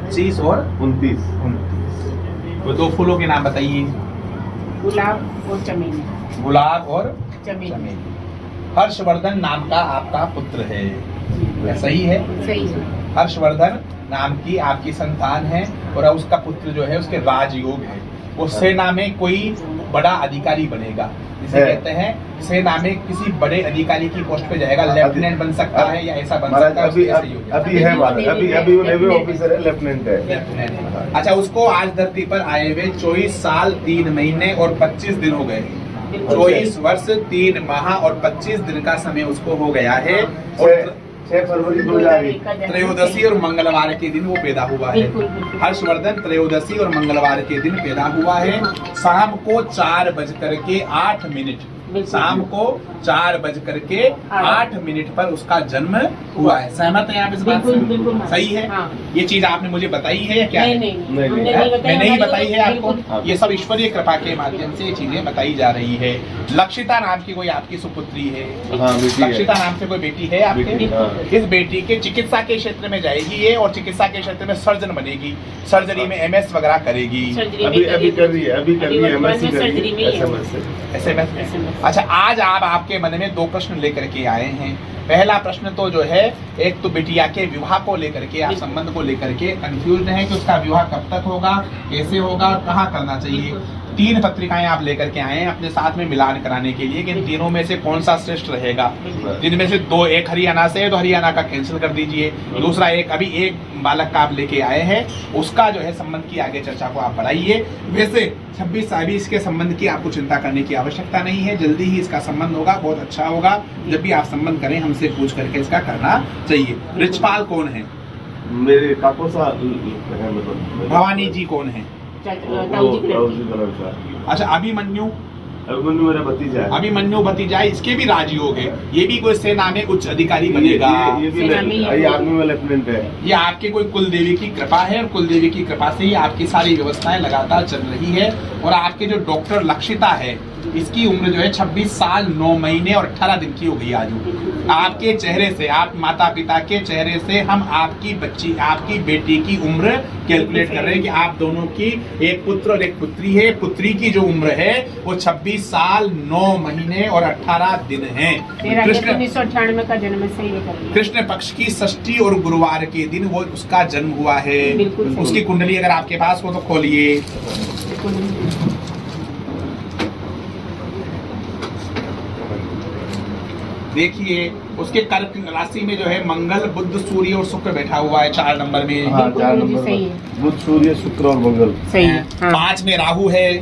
25 और 29। तो दो फूलों के नाम बताइए। गुलाब और चमेली। गुलाब और चमेली। हर्षवर्धन नाम का आपका पुत्र है, क्या सही है? सही है। हर्षवर्धन नाम की आपकी संतान है और उसका पुत्र जो है उसके राजयोग है। वो सेना में कोई बड़ा अधिकारी बनेगा, जिसे कहते हैं सेना में किसी बड़े अधिकारी की पोस्ट पे जाएगा, लेफ्टिनेंट बन सकता है या ऐसा बन सकता है। अभी है वाला, अभी वो नेवी ऑफिसर है, लेफ्टिनेंट है। लेफ्टिनेंट। अच्छा, उसको आज धरती पर आए हुए 24 साल 3 महीने और 25 दिन हो गए। 24 वर्ष 3 माह और 25 दिन का समय उसको हो गया है। और 6 फरवरी 2001 त्रयोदशी और मंगलवार के दिन वो पैदा हुआ है। हर्षवर्धन त्रयोदशी और मंगलवार के दिन पैदा हुआ है। शाम को 4:08, शाम को 4:08 पर उसका जन्म हुआ है। सहमत है आप इस बात से? सही है। हाँ। ये चीज आपने मुझे बताई है या क्या? नहीं, मैं नहीं बताई है आपको। ये सब ईश्वरीय कृपा के माध्यम से ये चीजें बताई जा रही है। लक्षिता नाम की कोई आपकी सुपुत्री है? लक्षिता नाम से कोई बेटी है आपके? इस बेटी के चिकित्सा के क्षेत्र में जाएगी ये, और चिकित्सा के क्षेत्र में सर्जन बनेगी, सर्जरी में MS वगैरह करेगी। अभी कर रही है, MSc कर रही है, SMS में। अच्छा, आज आप आपके मन में 2 प्रश्न लेकर के आए हैं। पहला प्रश्न तो जो है, एक तो बिटिया के विवाह को लेकर के, आप संबंध को लेकर के कंफ्यूज है कि उसका विवाह कब तक होगा, कैसे होगा और कहाँ करना चाहिए। 3 पत्रिकाएं आप लेकर के आए हैं अपने साथ में मिलान कराने के लिए कि इन तीनों में से कौन सा श्रेष्ठ रहेगा। जिनमें से 2, एक हरियाणा से है तो हरियाणा का कैंसिल कर दीजिए। दूसरा अभी एक बालक का आप लेके आए हैं, उसका जो है संबंध की आगे चर्चा को आप बढ़ाइए। वैसे 26-27 के संबंध की आपको चिंता करने की आवश्यकता नहीं है, जल्दी ही इसका संबंध होगा, बहुत अच्छा होगा। जब भी आप संबंध करें हमसे पूछ करके इसका करना चाहिए। रिचपाल कौन है? मेरे काको सा है, मतलब भवानी जी कौन है? अच्छा, अभिमन्यु मेरा भतीजा है। अभिमन्यु भतीजा, इसके भी राजयोग है। ये भी कोई सेना में उच्च अधिकारी बनेगा। ये भी आर्मी में लेफ्टिनेंट है। ये आपके कोई कुल देवी की कृपा है, और कुल देवी की कृपा से ही आपकी सारी व्यवस्थाएं लगातार चल रही है। और आपके जो डॉक्टर लक्षिता है, इसकी उम्र जो है 26 साल 9 महीने और 18 दिन की हो गई आज। आपके चेहरे से, आप माता पिता के चेहरे से हम आपकी बच्ची, आपकी बेटी की उम्र कैलकुलेट कर रहे हैं कि आप दोनों की एक पुत्र और एक पुत्री है। पुत्री की जो उम्र है वो 26 साल 9 महीने और 18 दिन है। 1998 का जन्म सही है। कृष्ण पक्ष की षष्ठी और गुरुवार के दिन वो उसका जन्म हुआ है। उसकी कुंडली अगर आपके पास हो तो खोलिए। देखिए, उसके कर्क राशि में जो है मंगल, बुध, सूर्य और शुक्र बैठा हुआ है 4 नंबर में। हाँ, 4 नंबर बुध, सूर्य, शुक्र और मंगल सही है। 5 में राहु है,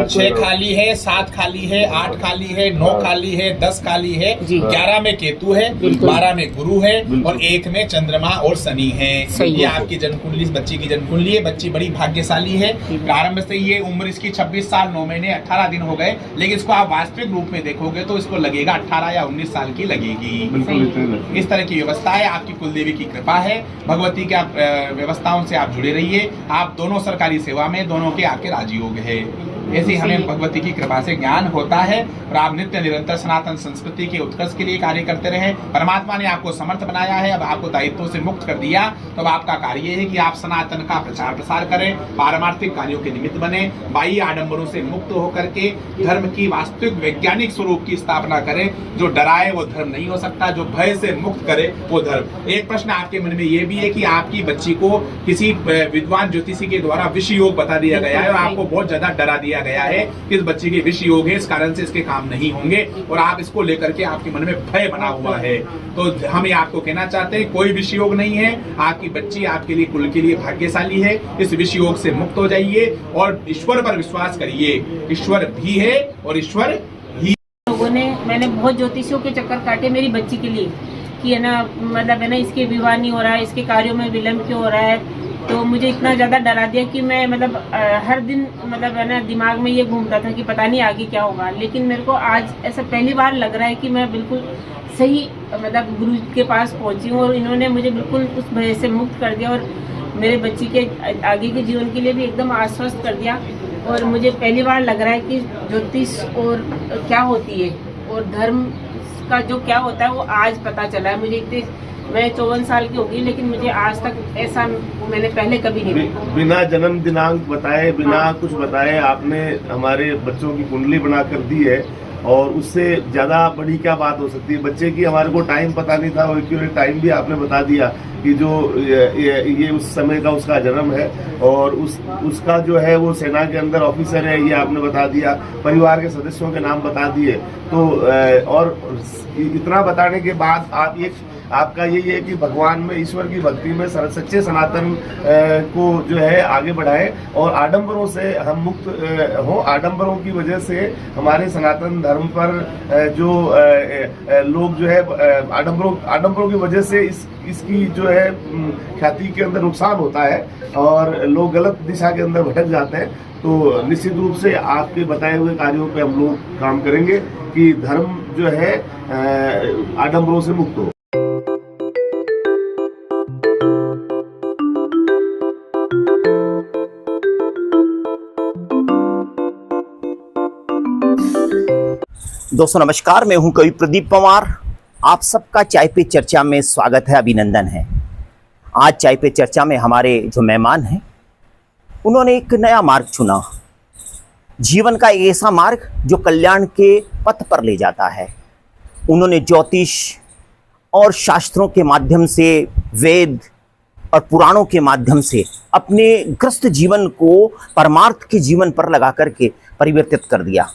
6 खाली है, 7 खाली है, 8 खाली है, 9 खाली है, 10 खाली है, 11 में केतु है, 12 में गुरु है और 1 में चंद्रमा और शनि है। ये आपकी जन्म कुंडली, बच्ची की जन्म कुंडली है। बच्ची बड़ी भाग्यशाली है। प्रारंभ से ये उम्र इसकी 26 साल 9 महीने 18 दिन हो गए, लेकिन इसको आप वास्तविक रूप में देखोगे तो इसको लगेगा 18 या 19 साल की लगेगी। इस तरह की व्यवस्था है। आपकी कुलदेवी की कृपा है, भगवती के व्यवस्थाओं से आप जुड़े रहिए। आप दोनों सरकारी सेवा में, दोनों के आपके राजयोग है। ऐसे हमें भगवती की कृपा से ज्ञान होता है और आप नित्य निरंतर सनातन संस्कृति के उत्कर्ष के लिए कार्य करते रहे। परमात्मा ने आपको समर्थ बनाया है, अब आपको दायित्वों से मुक्त कर दिया, तो अब आपका कार्य है कि आप सनातन का प्रचार प्रसार करें, पारमार्थिक कार्यों के निमित्त बने, बाह्य आडंबरों से मुक्त होकर के धर्म की वास्तविक वैज्ञानिक स्वरूप की स्थापना करें। जो डराए वो धर्म नहीं हो सकता, जो भय से मुक्त करे वो धर्म। एक प्रश्न आपके मन में ये भी है कि आपकी बच्ची को किसी विद्वान ज्योतिषी के द्वारा विष योग बता दिया गया है और आपको बहुत ज्यादा डरा दिया गया है कि इस बच्चे के विष योग है, इस कारण से इसके काम नहीं होंगे, और आप इसको लेकर के आपके मन में भय बना हुआ है। तो हम ये आपको कहना चाहते हैं, कोई विष योग नहीं है। आपकी बच्ची आपके लिए, कुल के लिए भाग्यशाली है। इस विष योग से मुक्त हो जाइए और ईश्वर पर विश्वास करिए। ईश्वर भी है और ईश्वर ही। लोगों ने, मैंने बहुत ज्योतिषियों के चक्कर काटे मेरी बच्ची के लिए कि है ना, मतलब है ना, इसके विवाह नहीं हो रहा है, इसके कार्यों में विलम्ब क्यों हो रहा है। तो मुझे इतना ज़्यादा डरा दिया कि मैं मतलब हर दिन मतलब है ना दिमाग में ये घूमता था कि पता नहीं आगे क्या होगा। लेकिन मेरे को आज ऐसा पहली बार लग रहा है कि मैं बिल्कुल सही मतलब गुरु के पास पहुंची हूँ और इन्होंने मुझे बिल्कुल उस भय से मुक्त कर दिया और मेरे बच्ची के आगे के जीवन के लिए भी एकदम आश्वस्त कर दिया। और मुझे पहली बार लग रहा है कि ज्योतिष और क्या होती है और धर्म का जो क्या होता है वो आज पता चला है मुझे। इतने मैं 54 साल की होगी, लेकिन मुझे आज तक ऐसा मैंने पहले कभी नहीं देखा। बिना जन्म दिनांक बताए, बिना कुछ बताए आपने हमारे बच्चों की कुंडली बना कर दी है, और उससे ज्यादा बड़ी क्या बात हो सकती है। बच्चे की हमारे को टाइम पता नहीं था, और एक्यूरेट टाइम भी आपने बता दिया कि जो ये उस समय का उसका जन्म है, और उसका जो है वो सेना के अंदर ऑफिसर है, ये आपने बता दिया। परिवार के सदस्यों के नाम बता दिए। तो और इतना बताने के बाद आपका यही है कि भगवान में, ईश्वर की भक्ति में सच्चे सनातन को जो है आगे बढ़ाए, और आडंबरों से हम मुक्त हो। आडंबरों की वजह से हमारे सनातन धर्म पर जो लोग जो है आडंबरों की वजह से इसकी जो है ख्याति के अंदर नुकसान होता है, और लोग गलत दिशा के अंदर भटक जाते हैं। तो निश्चित रूप से आपके बताए हुए कार्यों पे हम लोग काम करेंगे कि धर्म जो है आडंबरों से मुक्त हो। दोस्तों नमस्कार, मैं हूं कवि प्रदीप पंवार। आप सबका चाय पे चर्चा में स्वागत है, अभिनंदन है। आज चाय पे चर्चा में हमारे जो मेहमान हैं, उन्होंने एक नया मार्ग चुना, जीवन का एक ऐसा मार्ग जो कल्याण के पथ पर ले जाता है। उन्होंने ज्योतिष और शास्त्रों के माध्यम से, वेद और पुराणों के माध्यम से अपने ग्रस्त जीवन को परमार्थ के जीवन पर लगा करके परिवर्तित कर दिया,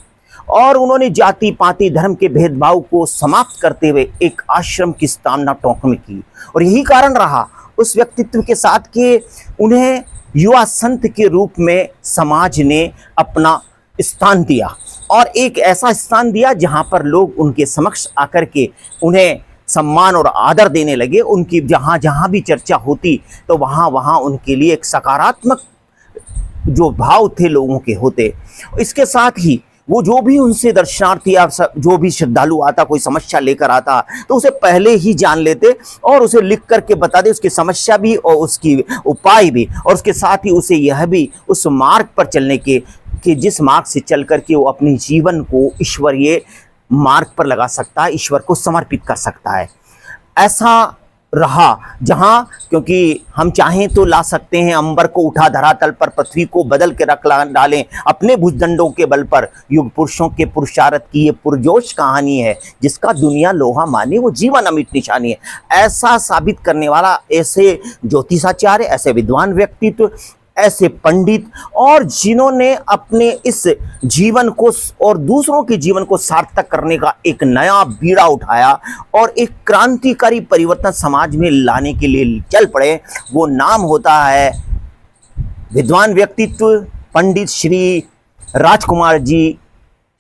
और उन्होंने जाति पाति धर्म के भेदभाव को समाप्त करते हुए एक आश्रम की स्थापना टोंक में की। और यही कारण रहा उस व्यक्तित्व के साथ कि उन्हें युवा संत के रूप में समाज ने अपना स्थान दिया, और एक ऐसा स्थान दिया जहां पर लोग उनके समक्ष आकर के उन्हें सम्मान और आदर देने लगे। उनकी जहां जहां भी चर्चा होती तो वहां वहां उनके लिए एक सकारात्मक जो भाव थे लोगों के होते। इसके साथ ही वो जो भी उनसे दर्शनार्थी या जो भी श्रद्धालु आता, कोई समस्या लेकर आता, तो उसे पहले ही जान लेते और उसे लिख करके बता दे, उसकी समस्या भी और उसकी उपाय भी, और उसके साथ ही उसे यह भी उस मार्ग पर चलने के कि जिस मार्ग से चल करके वो अपने जीवन को ईश्वरीय मार्ग पर लगा सकता है, ईश्वर को समर्पित कर सकता है। ऐसा रहा जहां, क्योंकि हम चाहें तो ला सकते हैं अंबर को उठा धरातल पर, पृथ्वी को बदल के रख डालें अपने भुजदंडों के बल पर। युग पुरुषों के पुरुषार्थ की ये पुरजोश कहानी है, जिसका दुनिया लोहा माने वो जीवन अमिट निशानी है। ऐसा साबित करने वाला ऐसे ज्योतिषाचार्य, ऐसे विद्वान व्यक्तित्व, ऐसे पंडित, और जिन्होंने अपने इस जीवन को और दूसरों के जीवन को सार्थक करने का एक नया बीड़ा उठाया और एक क्रांतिकारी परिवर्तन समाज में लाने के लिए चल पड़े, वो नाम होता है विद्वान व्यक्तित्व पंडित श्री राजकुमार जी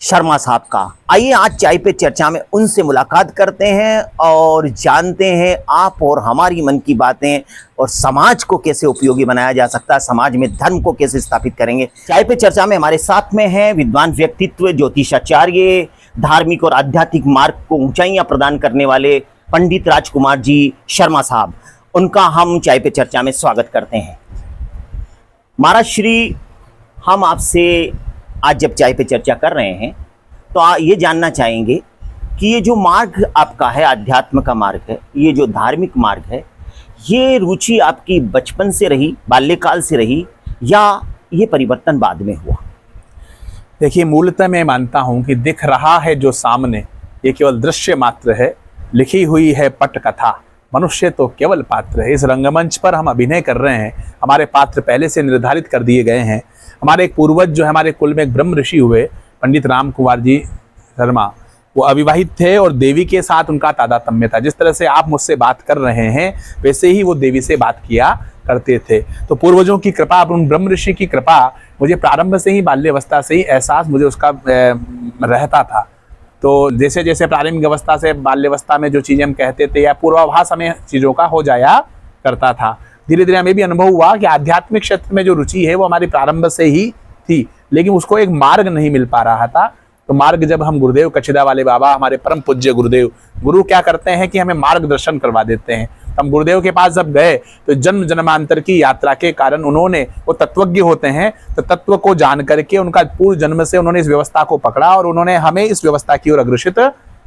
शर्मा साहब का। आइए आज चाय पे चर्चा में उनसे मुलाकात करते हैं और जानते हैं आप और हमारी मन की बातें, और समाज को कैसे उपयोगी बनाया जा सकता है, समाज में धर्म को कैसे स्थापित करेंगे। चाय पे चर्चा में हमारे साथ में हैं विद्वान व्यक्तित्व, ज्योतिषाचार्य, धार्मिक और आध्यात्मिक मार्ग को ऊंचाइयां प्रदान करने वाले पंडित राजकुमार जी शर्मा साहब। उनका हम चाय पे चर्चा में स्वागत करते हैं। महाराज श्री, हम आपसे आज जब चाय पे चर्चा कर रहे हैं तो ये जानना चाहेंगे कि ये जो मार्ग आपका है, अध्यात्म का मार्ग है, ये जो धार्मिक मार्ग है, ये रुचि आपकी बचपन से रही, बाल्यकाल से रही, या ये परिवर्तन बाद में हुआ? देखिए, मूलतः मैं मानता हूँ कि दिख रहा है जो सामने, ये केवल दृश्य मात्र है, लिखी हुई है पट कथा, मनुष्य तो केवल पात्र है। इस रंगमंच पर हम अभिनय कर रहे हैं, हमारे पात्र पहले से निर्धारित कर दिए गए हैं। हमारे एक पूर्वज जो हमारे कुल में एक ब्रह्म ऋषि हुए, पंडित राम कुमार जी शर्मा, वो अविवाहित थे और देवी के साथ उनका तादात्म्य था। जिस तरह से आप मुझसे बात कर रहे हैं वैसे ही वो देवी से बात किया करते थे। तो पूर्वजों की कृपा, उन ब्रह्म ऋषि की कृपा, मुझे प्रारंभ से ही, बाल्यावस्था से ही एहसास मुझे उसका रहता था। तो जैसे जैसे प्रारंभिक अवस्था से बाल्यावस्था में जो चीज़ें हम कहते थे या पूर्वाभास हमें चीज़ों का हो जाया करता था, धीरे धीरे हमें भी अनुभव हुआ कि आध्यात्मिक क्षेत्र में जो रुचि है वो हमारी प्रारंभ से ही थी, लेकिन उसको एक मार्ग नहीं मिल पा रहा था। तो मार्ग जब हम गुरुदेव कचिदा वाले बाबा, हमारे परम पूज्य गुरुदेव, गुरु क्या करते हैं कि हमें मार्गदर्शन करवा देते हैं। हम गुरुदेव के पास जब गए तो जन्म जन्मांतर की यात्रा के कारण उन्होंने, वो तत्वज्ञ होते हैं, तो तत्व को जान करके उनका पूर्व जन्म से उन्होंने इस व्यवस्था को पकड़ा और उन्होंने हमें इस व्यवस्था की ओर अग्रसित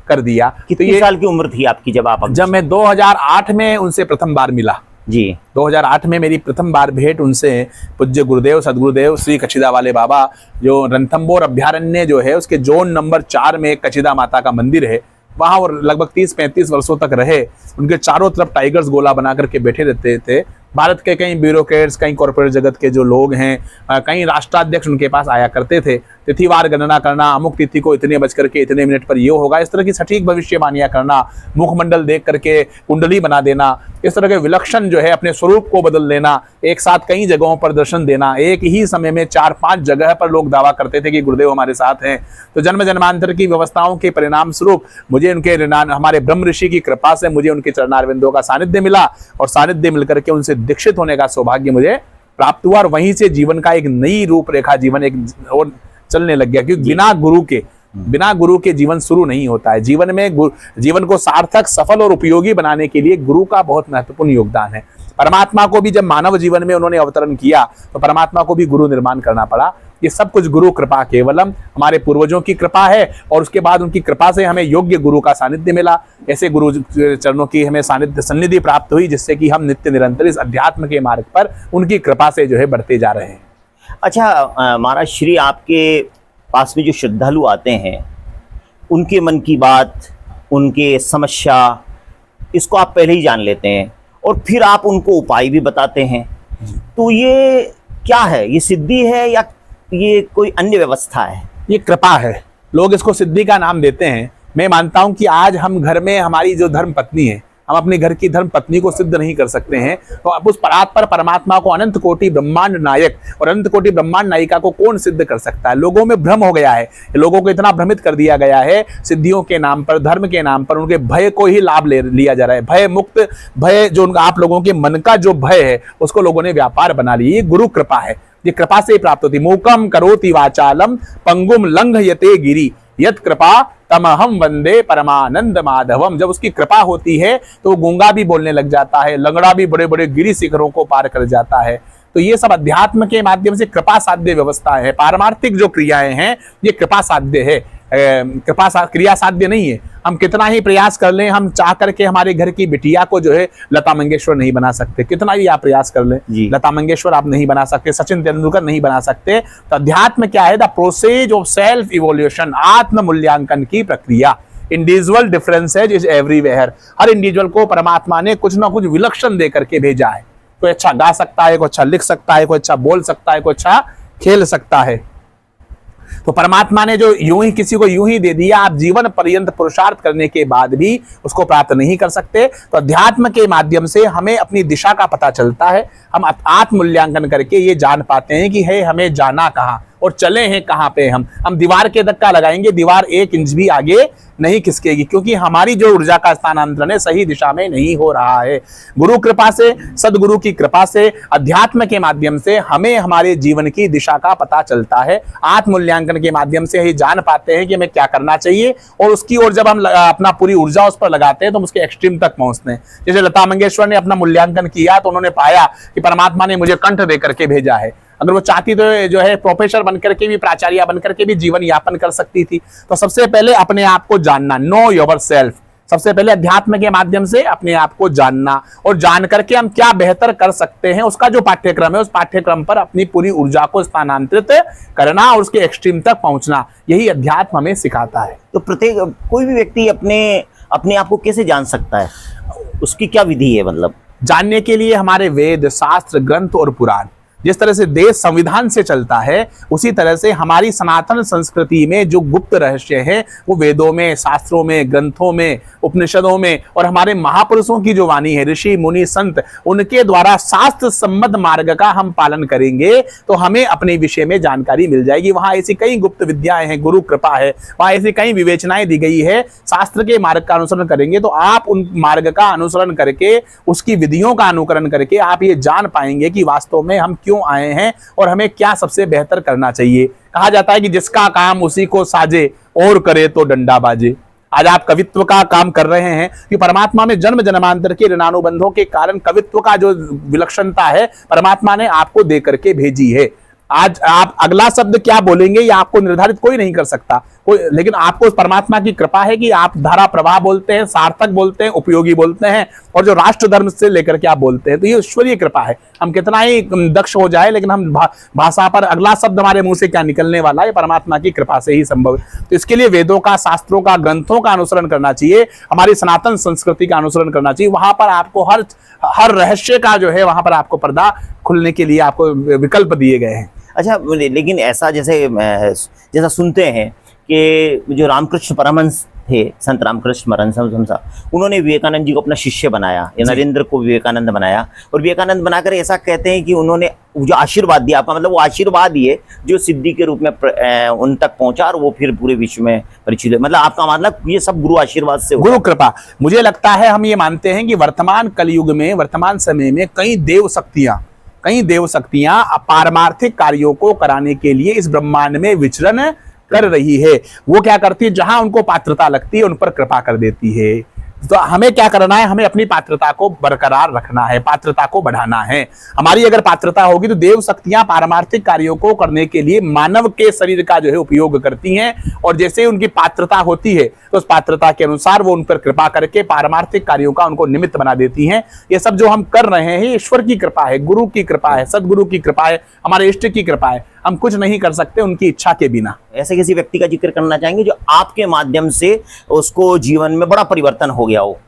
कर दिया। कितने साल की उम्र थी आपकी जब आप? जब मैं 2008 में उनसे प्रथम बार मिला जी, 2008 में मेरी प्रथम बार भेंट उनसे पूज्य गुरुदेव सदगुरुदेव श्री कचिदा वाले बाबा, जो रणथंभौर अभ्यारण्य जो है उसके जोन नंबर 4 में कचिदा माता का मंदिर है, वहां वो लगभग 30-35 वर्षों तक रहे। उनके चारों तरफ टाइगर्स गोला बना करके बैठे रहते थे। भारत के कई ब्यूरोक्रेट्स, कई कॉर्पोरेट जगत के जो लोग हैं, कई राष्ट्राध्यक्ष उनके पास आया करते थे। तिथिवार गणना करना, अमुक तिथि को इतने बज करके इतने मिनट पर ये होगा, इस तरह की सटीक भविष्यवाणियां करना, मुखमंडल देख करके कुंडली बना देना, इस तरह के विलक्षण जो है अपने स्वरूप को बदल लेना, एक साथ कई जगहों पर दर्शन देना, एक ही समय में 4-5 जगह पर लोग दावा करते थे कि गुरुदेव हमारे साथ हैं। तो जन्म जन्मांतर की व्यवस्थाओं के परिणाम स्वरूप मुझे उनके हमारे ब्रह्म ऋषि की कृपा से मुझे उनके चरणारविंदों का सानिध्य मिला और सानिध्य मिलकर के उनसे दीक्षित होने का सौभाग्य मुझे प्राप्त हुआ। और वहीं से जीवन का एक नई रूपरेखा, जीवन एक और चलने लग गया, क्योंकि बिना गुरु के जीवन शुरू नहीं होता है। जीवन में जीवन को सार्थक, सफल और उपयोगी बनाने के लिए गुरु का बहुत महत्वपूर्ण योगदान है। परमात्मा को भी जब मानव जीवन में उन्होंने अवतरण किया तो परमात्मा को भी गुरु निर्माण करना पड़ा। ये सब कुछ गुरु कृपा केवलम, हमारे पूर्वजों की कृपा है और उसके बाद उनकी कृपा से हमें योग्य गुरु का सानिध्य मिला। ऐसे गुरु चरणों की हमें सन्निधि प्राप्त हुई, जिससे कि हम नित्य निरंतर इस अध्यात्म के मार्ग पर उनकी कृपा से जो है बढ़ते जा रहे हैं। अच्छा महाराज श्री, आपके पास में जो श्रद्धालु आते हैं, उनके मन की बात, उनके समस्या, इसको आप पहले ही जान लेते हैं और फिर आप उनको उपाय भी बताते हैं। तो ये क्या है? ये सिद्धि है या ये कोई अन्य व्यवस्था है? ये कृपा है। लोग इसको सिद्धि का नाम देते हैं। मैं मानता हूं कि आज हम घर में हमारी जो धर्म पत्नी है, हम अपने घर की धर्म पत्नी को सिद्ध नहीं कर सकते हैं, तो अब उस परात्पर परमात्मा को, अनंत कोटि ब्रह्मांड नायक और अनंत कोटि ब्रह्मांड नायिका को कौन सिद्ध कर सकता है? लोगों में भ्रम हो गया है, लोगों को इतना भ्रमित कर दिया गया है, सिद्धियों के नाम पर, धर्म के नाम पर उनके भय को ही लाभ लिया जा रहा है। भय मुक्त, भय जो आप लोगों के मन का जो भय है उसको लोगों ने व्यापार बना लिया। ये गुरु कृपा है, ये कृपा से प्राप्त होती। मूकम करोति वाचालम पंगुम लंघयते गिरि यत कृपा तमहम वंदे परमानंद माधवम। जब उसकी कृपा होती है तो वो गूंगा भी बोलने लग जाता है, लंगड़ा भी बड़े बड़े गिरि शिखरों को पार कर जाता है। तो ये सब अध्यात्म के माध्यम से कृपा साध्य व्यवस्था है। पारमार्थिक जो क्रियाएं हैं ये कृपा साध्य है, क्रिया साध्य नहीं है। हम कितना ही प्रयास कर लें, हम चाह करके हमारे घर की बिटिया को जो है लता मंगेशकर नहीं बना सकते। कितना भी आप प्रयास कर लें, लता मंगेशकर आप नहीं बना सकते, सचिन तेंदुलकर नहीं बना सकते। तो अध्यात्म क्या है? The process of self evolution, आत्म मूल्यांकन की प्रक्रिया। Individual differences is everywhere. Her individual को परमात्मा ने कुछ ना कुछ विलक्षण दे करके भेजा है। कोई अच्छा गा सकता है, कोई अच्छा लिख सकता है, कोई अच्छा बोल सकता है, कोई अच्छा खेल सकता है। तो परमात्मा ने जो यूं ही किसी को यूं ही दे दिया, आप जीवन पर्यंत पुरुषार्थ करने के बाद भी उसको प्राप्त नहीं कर सकते। तो अध्यात्म के माध्यम से हमें अपनी दिशा का पता चलता है। हम आत्म मूल्यांकन करके ये जान पाते हैं कि है हमें जाना कहाँ और चले हैं कहाँ पे। हम दीवार के धक्का लगाएंगे, दीवार 1 इंच भी आगे नहीं खिसकेगी, क्योंकि हमारी जो ऊर्जा का स्थानांतरण है सही दिशा में नहीं हो रहा है। गुरु कृपा से, सदगुरु की कृपा से, अध्यात्म के माध्यम से हमें हमारे जीवन की दिशा का पता चलता है। आत्म मूल्यांकन के माध्यम से ही जान पाते हैं कि हमें क्या करना चाहिए और उसकी ओर जब हम अपना पूरी ऊर्जा उस पर लगाते हैं तो हम उसके एक्सट्रीम तक पहुंचते हैं। जैसे लता मंगेशकर ने अपना मूल्यांकन किया तो उन्होंने पाया कि परमात्मा ने मुझे कंठ दे करके भेजा है। अगर वो चाहती तो जो है प्रोफेसर बनकर के भी, प्राचार्य बनकर के भी जीवन यापन कर सकती थी। तो सबसे पहले अपने आप को जानना, नो योर सेल्फ। सबसे पहले अध्यात्म के माध्यम से अपने आप को जानना और जान करके हम क्या बेहतर कर सकते हैं, उसका जो पाठ्यक्रम है उस पाठ्यक्रम पर अपनी पूरी ऊर्जा को स्थानांतरित करना और उसके एक्सट्रीम तक पहुंचना, यही अध्यात्म हमें सिखाता है। तो प्रत्येक कोई भी व्यक्ति अपने आप को कैसे जान सकता है? उसकी क्या विधि है? मतलब जानने के लिए हमारे वेद, शास्त्र, ग्रंथ और पुराण, जिस तरह से देश संविधान से चलता है उसी तरह से हमारी सनातन संस्कृति में जो गुप्त रहस्य है वो वेदों में, शास्त्रों में, ग्रंथों में, उपनिषदों में और हमारे महापुरुषों की जो वाणी है, ऋषि मुनि संत, उनके द्वारा शास्त्र सम्मत मार्ग का हम पालन करेंगे तो हमें अपने विषय में जानकारी मिल जाएगी। वहां ऐसी कई गुप्त विद्याएं हैं, गुरु कृपा है, वहां ऐसी कई विवेचनाएं दी गई है। शास्त्र के मार्ग का अनुसरण करेंगे तो आप उन मार्ग का अनुसरण करके, उसकी विधियों का अनुकरण करके आप ये जान पाएंगे कि वास्तव में हम क्यों आए हैं और हमें क्या सबसे बेहतर करना चाहिए। कहा जाता है कि जिसका काम उसी को साजे और करे तो डंडा बाजे। आज आप कवित्व का काम कर रहे हैं कि परमात्मा में जन्म जन्मांतर के ऋणानुबंधों के कारण कवित्व का जो विलक्षणता है परमात्मा ने आपको दे करके भेजी है। आज आप अगला शब्द क्या बोलेंगे ये आपको निर्धारित कोई नहीं कर सकता कोई, लेकिन आपको उस परमात्मा की कृपा है कि आप धारा प्रवाह बोलते हैं, सार्थक बोलते हैं, उपयोगी बोलते हैं, और जो राष्ट्र धर्म से लेकर के आप बोलते हैं, तो ये ईश्वरीय कृपा है। हम कितना ही दक्ष हो जाए, लेकिन हम भाषा पर अगला शब्द हमारे मुंह से क्या निकलने वाला है, परमात्मा की कृपा से ही संभव है। तो इसके लिए वेदों का, शास्त्रों का, ग्रंथों का अनुसरण करना चाहिए, हमारी सनातन संस्कृति का अनुसरण करना चाहिए। वहां पर आपको हर रहस्य का जो है वहां पर आपको पर्दा खुलने के लिए आपको विकल्प दिए गए हैं। अच्छा, लेकिन ऐसा जैसा सुनते हैं कि जो रामकृष्ण परमहंस थे, संत रामकृष्ण परमहंस, उन्होंने विवेकानंद जी को अपना शिष्य बनाया, या नरेंद्र को विवेकानंद बनाया, और विवेकानंद बनाकर ऐसा कहते हैं कि उन्होंने जो आशीर्वाद दिया आपका, मतलब वो आशीर्वाद ही है जो सिद्धि के रूप में उन तक पहुंचा, और वो फिर पूरे विश्व में परिचित है। मतलब आपका मतलब ये सब गुरु आशीर्वाद से, गुरु कृपा। मुझे लगता है हम ये मानते हैं कि वर्तमान कलयुग में, वर्तमान समय में कई देव शक्तियां पारमार्थिक कार्यों को कराने के लिए इस ब्रह्मांड में विचरण कर रही है। वो क्या करती है, जहां उनको पात्रता लगती है उन पर कृपा कर देती है। तो हमें क्या करना है, हमें अपनी पात्रता को बरकरार रखना है, पात्रता को बढ़ाना है। हमारी अगर पात्रता होगी तो देव शक्तियां पारमार्थिक कार्यों को करने के लिए मानव के शरीर का जो है उपयोग करती हैं, और जैसे उनकी पात्रता होती है तो उस पात्रता के अनुसार वो उन पर कृपा करके पारमार्थिक कार्यों का उनको निमित्त बना देती हैं। ये सब जो हम कर रहे हैं ईश्वर की कृपा है, गुरु की कृपा है, सदगुरु की कृपा है, हमारे इष्ट की कृपा है। हम कुछ नहीं कर सकते उनकी इच्छा के बिना। ऐसे किसी व्यक्ति का जिक्र करना चाहेंगे जो आपके माध्यम से उसको जीवन में बड़ा परिवर्तन हो गया हो?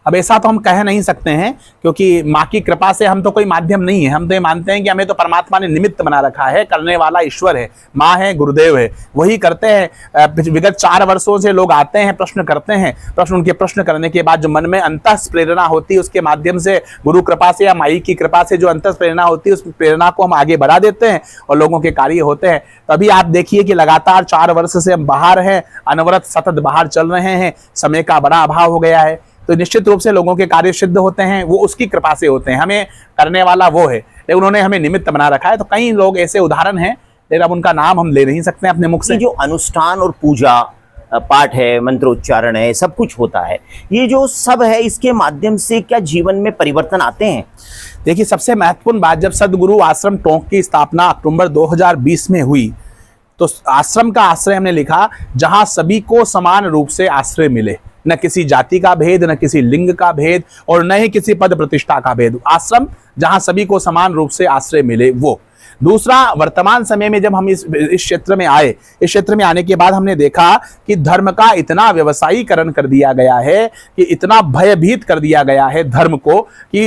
अब ऐसा तो हम कह नहीं सकते हैं, क्योंकि माँ की कृपा से हम तो कोई माध्यम नहीं है। हम तो ये मानते हैं कि हमें तो परमात्मा ने निमित्त बना रखा है, करने वाला ईश्वर है, माँ है, गुरुदेव है, वही करते हैं। विगत 4 वर्षों से लोग आते हैं, प्रश्न करते हैं, उनके प्रश्न करने के बाद जो मन में अंतः प्रेरणा होती है, उसके माध्यम से गुरु कृपा से या माई की कृपा से जो अंतः प्रेरणा होती है, उस प्रेरणा को हम आगे बढ़ा देते हैं और लोगों के कार्य होते हैं। तभी आप देखिए कि लगातार 4 वर्ष से हम बाहर हैं, अनवरत सतत बाहर चल रहे हैं, समय का बड़ा अभाव हो गया है। तो निश्चित रूप से लोगों के कार्य सिद्ध होते हैं, वो उसकी कृपा से होते हैं, हमें करने वाला वो है, लेकिन उन्होंने हमें निमित्त बना रखा है। तो कई लोग ऐसे उदाहरण हैं, लेकिन अब उनका नाम हम ले नहीं सकते अपने मुख से। जो अनुष्ठान और पूजा पाठ है, मंत्रोच्चारण है, सब कुछ होता है, ये जो सब है, इसके माध्यम से क्या जीवन में परिवर्तन आते हैं? देखिए, सबसे महत्वपूर्ण बात, जब सदगुरु आश्रम टोंक की स्थापना अक्टूबर 2020 में हुई, तो आश्रम का आश्रय हमने लिखा जहां सभी को समान रूप से आश्रय मिले, न किसी जाति का भेद, न किसी लिंग का भेद, और न ही किसी पद प्रतिष्ठा का भेद। आश्रम जहां सभी को समान रूप से आश्रय मिले, वो। दूसरा, वर्तमान समय में जब हम इस क्षेत्र में आए, इस क्षेत्र में आने के बाद हमने देखा कि धर्म का इतना व्यवसायीकरण कर दिया गया है, कि इतना भयभीत कर दिया गया है धर्म को, कि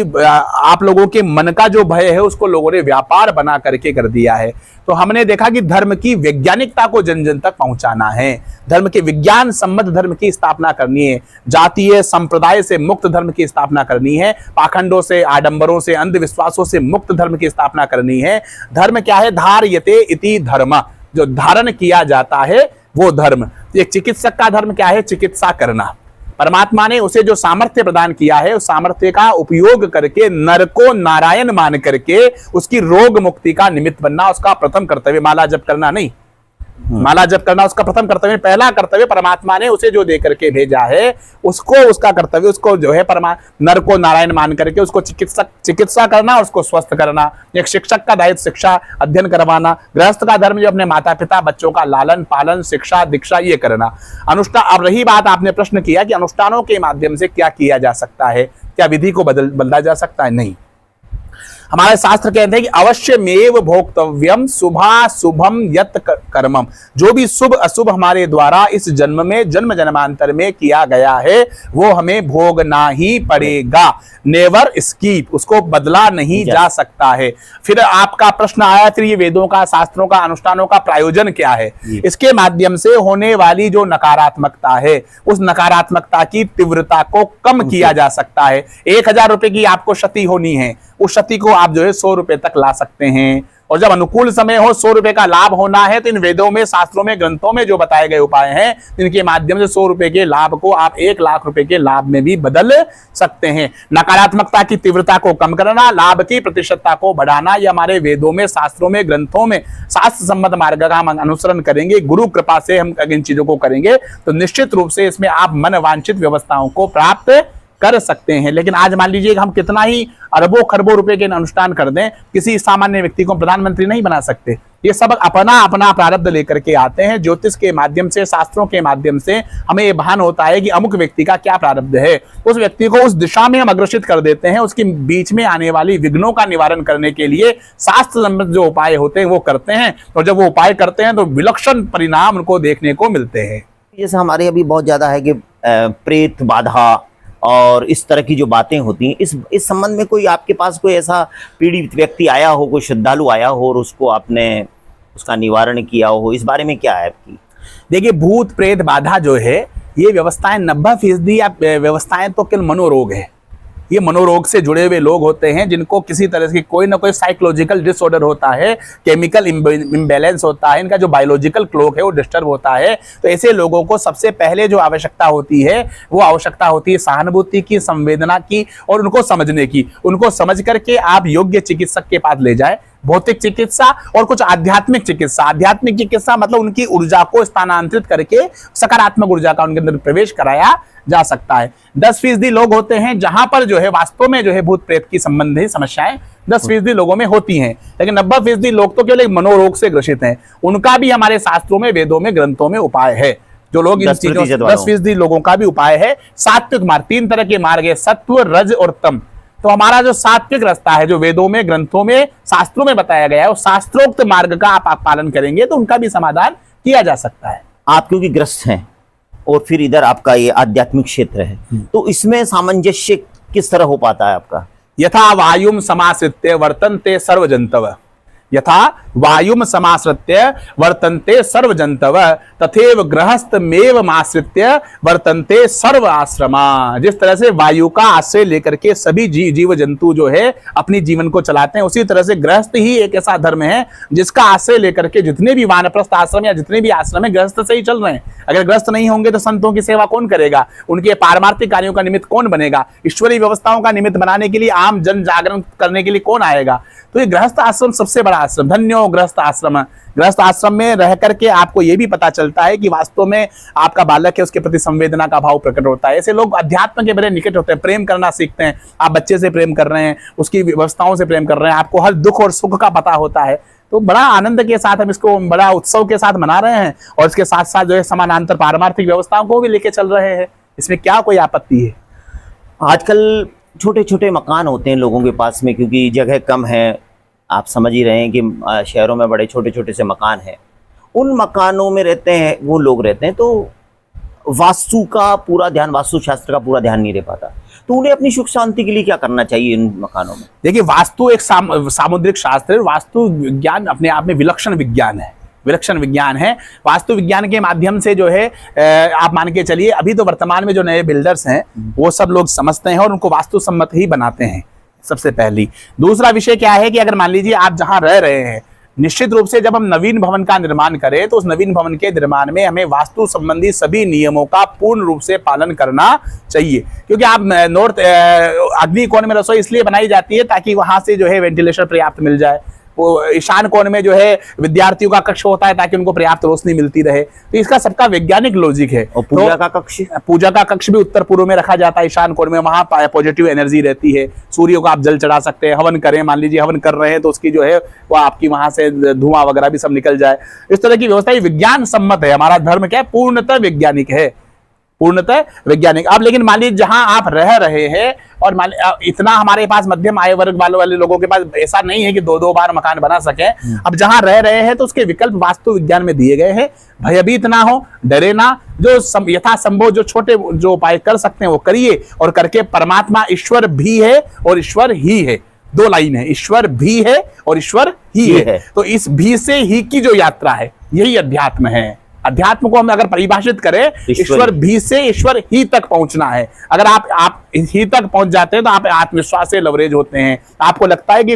आप लोगों के मन का जो भय है उसको लोगों ने व्यापार बना करके कर दिया है। तो हमने देखा कि धर्म की वैज्ञानिकता को जन जन तक पहुंचाना है, धर्म के विज्ञान सम्मत धर्म की स्थापना करनी है, जातीय संप्रदाय से मुक्त धर्म की स्थापना करनी है, पाखंडों से, आडंबरों से, अंधविश्वासों से मुक्त धर्म की स्थापना करनी है। धर्म क्या है? धार्यते इति धर्म, जो धारण किया जाता है वो धर्म। एक चिकित्सक का धर्म क्या है? चिकित्सा करना। परमात्मा ने उसे जो सामर्थ्य प्रदान किया है, उस सामर्थ्य का उपयोग करके नर को नारायण मान करके उसकी रोग मुक्ति का निमित्त बनना उसका प्रथम कर्तव्य। माला जप करना नहीं, माला जप करना उसका प्रथम कर्तव्य, पहला कर्तव्य परमात्मा ने उसे जो दे करके भेजा है उसको, उसका कर्तव्य, उसको जो है नर को नारायण मान करके उसको चिकित्सा करना, उसको स्वस्थ करना। एक शिक्षक का दायित्व शिक्षा अध्ययन करवाना, गृहस्थ का धर्म जो अपने माता पिता बच्चों का लालन पालन, शिक्षा दीक्षा ये करना। अनुष्ठान। अब रही बात, आपने प्रश्न किया कि अनुष्ठानों के माध्यम से क्या किया जा सकता है, क्या विधि को बदला जा सकता है? नहीं। हमारे शास्त्र कहते हैं कि अवश्यमेव भोक्तव्यम शुभाशुभम यत कर्मम, जो भी शुभ अशुभ हमारे द्वारा इस जन्म में, जन्म जन्मांतर में किया गया है, वो हमें भोगना ही पड़ेगा। नेवर स्कीप, उसको बदला नहीं जा सकता है। फिर आपका प्रश्न आया, फिर ये वेदों का, शास्त्रों का, अनुष्ठानों का प्रयोजन क्या है? इसके माध्यम से होने वाली जो नकारात्मकता है, उस नकारात्मकता की तीव्रता को कम किया जा सकता है। 1000 रुपए की आपको क्षति होनी है, उस क्षति को आप जो है 100 रुपए तक ला सकते हैं। और जब अनुकूल समय हो, 100 रुपए का लाभ होना है, तो इन वेदों में, शास्त्रों में, ग्रंथों में जो बताए गए उपाय हैं, इनके माध्यम से 100 रुपए के लाभ को आप 1 लाख रुपए के लाभ में भी बदल सकते हैं। नकारात्मकता की तीव्रता को कम करना, लाभ की प्रतिशतता को बढ़ाना, ये हमारे वेदों में, शास्त्रों में, ग्रंथों में, शास्त्र संबद्ध मार्ग का हम अनुसरण करेंगे, गुरु कृपा से हम इन चीजों को करेंगे, तो निश्चित रूप से इसमें आप मन वांछित व्यवस्थाओं को प्राप्त कर सकते हैं। लेकिन आज मान लीजिए हम कितना ही अरबों खरबों रुपए के अनुष्ठान कर दें, किसी सामान्य व्यक्ति को प्रधानमंत्री नहीं बना सकते। ये सब अपना अपना प्रारब्ध लेकर के आते हैं। ज्योतिष के माध्यम से, शास्त्रों के माध्यम से हमें ये भान होता है कि अमुक व्यक्ति का क्या प्रारब्ध है, उस व्यक्ति को उस दिशा में हम अग्रसित कर देते हैं। उसके बीच में आने वाली विघ्नों का निवारण करने के लिए शास्त्र संबंधित जो उपाय होते हैं वो करते हैं, और जब वो उपाय करते हैं तो विलक्षण परिणाम उनको देखने को मिलते हैं। जैसे हमारे अभी बहुत ज्यादा है कि प्रेत बाधा और इस तरह की जो बातें होती हैं, इस संबंध में कोई आपके पास कोई ऐसा पीड़ित व्यक्ति आया हो, कोई श्रद्धालु आया हो और उसको आपने उसका निवारण किया हो, इस बारे में क्या है आपकी? देखिए, भूत प्रेत बाधा जो है, ये व्यवस्थाएं 90% या व्यवस्थाएं तो केवल मनोरोग है। ये मनोरोग से जुड़े हुए लोग होते हैं जिनको किसी तरह की कोई ना कोई साइकोलॉजिकल डिसऑर्डर होता है, केमिकल इम्बैलेंस होता है, इनका जो बायोलॉजिकल क्लॉक है वो डिस्टर्ब होता है। तो ऐसे लोगों को सबसे पहले जो आवश्यकता होती है वो आवश्यकता होती है सहानुभूति की, संवेदना की और उनको समझने की। उनको समझ करके आप योग्य चिकित्सक के पास ले जाए। भौतिक चिकित्सा और कुछ आध्यात्मिक चिकित्सा। आध्यात्मिक चिकित्सा मतलब उनकी ऊर्जा को स्थानांतरित करके सकारात्मक ऊर्जा का उनके अंदर प्रवेश कराया जा सकता है। 10% लोग होते हैं जहां पर जो है वास्तव में जो है भूत प्रेत की संबंधित समस्याएं 10% लोगों में होती हैं, लेकिन 90% लोग तो केवल एक मनोरोग से ग्रसित हैं। उनका भी हमारे शास्त्रों में, वेदों में, ग्रंथों में उपाय है। जो लोग इन चीजों 10% लोगों का भी उपाय है। सात्विक मार्ग, 3 तरह के मार्ग है, सत्व, रज और तम। तो हमारा जो सात्विक रास्ता है, जो वेदों में, ग्रंथों में, शास्त्रों में बताया गया है, वो शास्त्रोक्त मार्ग का आप पालन करेंगे तो उनका भी समाधान किया जा सकता है। आप क्योंकि ग्रस्त हैं और फिर इधर आपका ये आध्यात्मिक क्षेत्र है, तो इसमें सामंजस्य किस तरह हो पाता है आपका? यथा वायुम समाश्रित्य वर्तन्ते सर्वजंतव, यथा वायुम समाश्रित्य वर्तन्ते सर्वजंतव तथैव गृहस्थमेव आश्रित्य वर्तन्ते सर्व आश्रमा। जिस तरह से वायु का आश्रय लेकर के सभी जीव जंतु जो है अपनी जीवन को चलाते हैं, उसी तरह से गृहस्थ ही एक ऐसा धर्म है जिसका आश्रय लेकर के जितने भी वानप्रस्थ आश्रम या जितने भी आश्रम है गृहस्थ से ही चल रहे हैं। अगर गृहस्थ नहीं होंगे तो संतों की सेवा कौन करेगा? उनके पारमार्थिक कार्यों का निमित्त कौन बनेगा? ईश्वरीय व्यवस्थाओं का निमित्त बनाने के लिए, आम जन जागरण करने के लिए कौन आएगा? तो ये गृहस्थ आश्रम सबसे बड़ा आश्रम, धन्यो गृहस्थ आश्रम। गृहस्थ आश्रम में रह करके आपको यह भी पता चलता है कि वास्तव में आपका बालक है, उसके प्रति संवेदना का भाव प्रकट होता है। ऐसे लोग अध्यात्म के बड़े निकट होते हैं, प्रेम करना सीखते हैं। आप बच्चे से प्रेम कर रहे हैं, उसकी व्यवस्थाओं से प्रेम कर रहे हैं, आपको हर दुख और सुख का पता होता है, तो बड़ा आनंद के साथ हम इसको बड़ा उत्सव के साथ मना रहे हैं और इसके साथ साथ जो है समानांतर पारमार्थिक व्यवस्थाओं को भी लेके चल रहे हैं। इसमें क्या कोई आपत्ति है? आजकल छोटे छोटे मकान होते हैं लोगों के पास में, क्योंकि जगह कम है। आप समझ ही रहे हैं कि शहरों में बड़े छोटे छोटे से मकान हैं। उन मकानों में रहते हैं वो लोग रहते हैं, तो वास्तु का पूरा ध्यान, वास्तु शास्त्र का पूरा ध्यान नहीं रह पाता, तो उन्हें अपनी सुख शांति के लिए क्या करना चाहिए इन मकानों में? देखिए, वास्तु एक सामुद्रिक शास्त्र है। वास्तु विज्ञान अपने आप में विलक्षण विज्ञान है, विलक्षण विज्ञान है। वास्तु विज्ञान के माध्यम से जो है आप मान के चलिए, अभी तो वर्तमान में जो नए बिल्डर्स हैं वो सब लोग समझते हैं और उनको वास्तु सम्मत ही बनाते हैं, सबसे पहली। दूसरा विषय क्या है कि अगर मान लीजिए आप जहां रह रहे हैं, निश्चित रूप से जब हम नवीन भवन का निर्माण करें तो उस नवीन भवन के निर्माण में हमें वास्तु संबंधी सभी नियमों का पूर्ण रूप से पालन करना चाहिए। क्योंकि आप नॉर्थ अग्नि कोण में रसोई इसलिए बनाई जाती है ताकि वहां से जो है वेंटिलेशन पर्याप्त मिल जाए। वो ईशान कोण में जो है विद्यार्थियों का कक्ष होता है ताकि उनको पर्याप्त रोशनी मिलती रहे। तो इसका सबका वैज्ञानिक लॉजिक है। और पूजा का कक्ष? पूजा का कक्ष भी उत्तर पूर्व में रखा जाता है, ईशान कोण में। वहां पॉजिटिव एनर्जी रहती है। सूर्य को आप जल चढ़ा सकते हैं, हवन करें, मान लीजिए हवन कर रहे हैं तो उसकी जो है वो आपकी वहां से धुआं वगैरह भी सब निकल जाए। इस तरह की व्यवस्था विज्ञान सम्मत है। हमारा धर्म क्या है? पूर्णतः वैज्ञानिक है, पूर्णतः वैज्ञानिक। अब लेकिन मान लीजिए जहां आप रह रहे हैं और इतना हमारे पास मध्यम आय वर्ग वाले लोगों के पास ऐसा नहीं है कि 2-2 बार मकान बना सके। अब जहां रह रहे हैं तो उसके विकल्प वास्तु विज्ञान में दिए गए हैं। भयभीत ना हो, डरे ना, जो यथासंभव जो छोटे जो उपाय कर सकते हैं वो करिए और करके परमात्मा ईश्वर भी है और ईश्वर ही है। 2 लाइन है, ईश्वर भी है और ईश्वर ही है। तो इस भी से ही की जो यात्रा है यही अध्यात्म है। अध्यात्म को हम अगर परिभाषित करें, ईश्वर भी से ईश्वर ही तक पहुंचना है। अगर आप ही तक पहुंच जाते हैं तो आप आत्मविश्वास से लवरेज होते हैं। आपको लगता है कि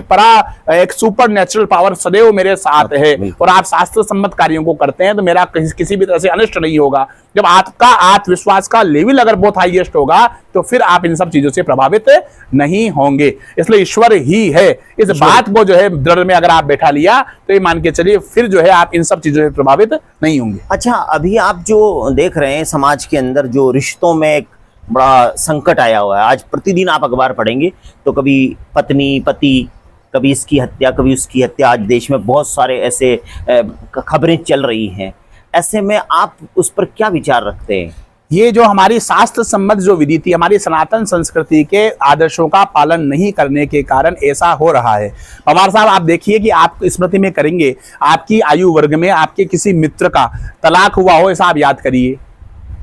एक सुपर नेचुरल पावर सदैव मेरे साथ है और आप शास्त्र सम्मत कार्यों को करते हैं तो मेरा किसी भी तरह से अनिष्ट नहीं होगा। जब आपका आत्मविश्वास का लेवल अगर बहुत हाईएस्ट होगा तो फिर आप इन सब चीजों से प्रभावित नहीं होंगे। इसलिए ईश्वर ही है, इस बात को जो है दृढ़ में अगर आप बैठा लिया तो ये मान के चलिए फिर जो है आप इन सब चीजों से प्रभावित नहीं होंगे। अच्छा, अभी आप जो देख रहे हैं समाज के अंदर जो रिश्तों में बड़ा संकट आया हुआ है। आज प्रतिदिन आप अखबार पढ़ेंगे तो कभी पत्नी पति, कभी इसकी हत्या, कभी उसकी हत्या। आज देश में बहुत सारे ऐसे खबरें चल रही हैं। ऐसे में आप उस पर क्या विचार रखते हैं? ये जो हमारी शास्त्र सम्मत जो विधि थी, हमारी सनातन संस्कृति के आदर्शों का पालन नहीं करने के कारण ऐसा हो रहा है। पवार साहब, आप देखिए कि आप स्मृति में करेंगे, आपकी आयु वर्ग में आपके किसी मित्र का तलाक हुआ हो, ऐसा आप याद करिए,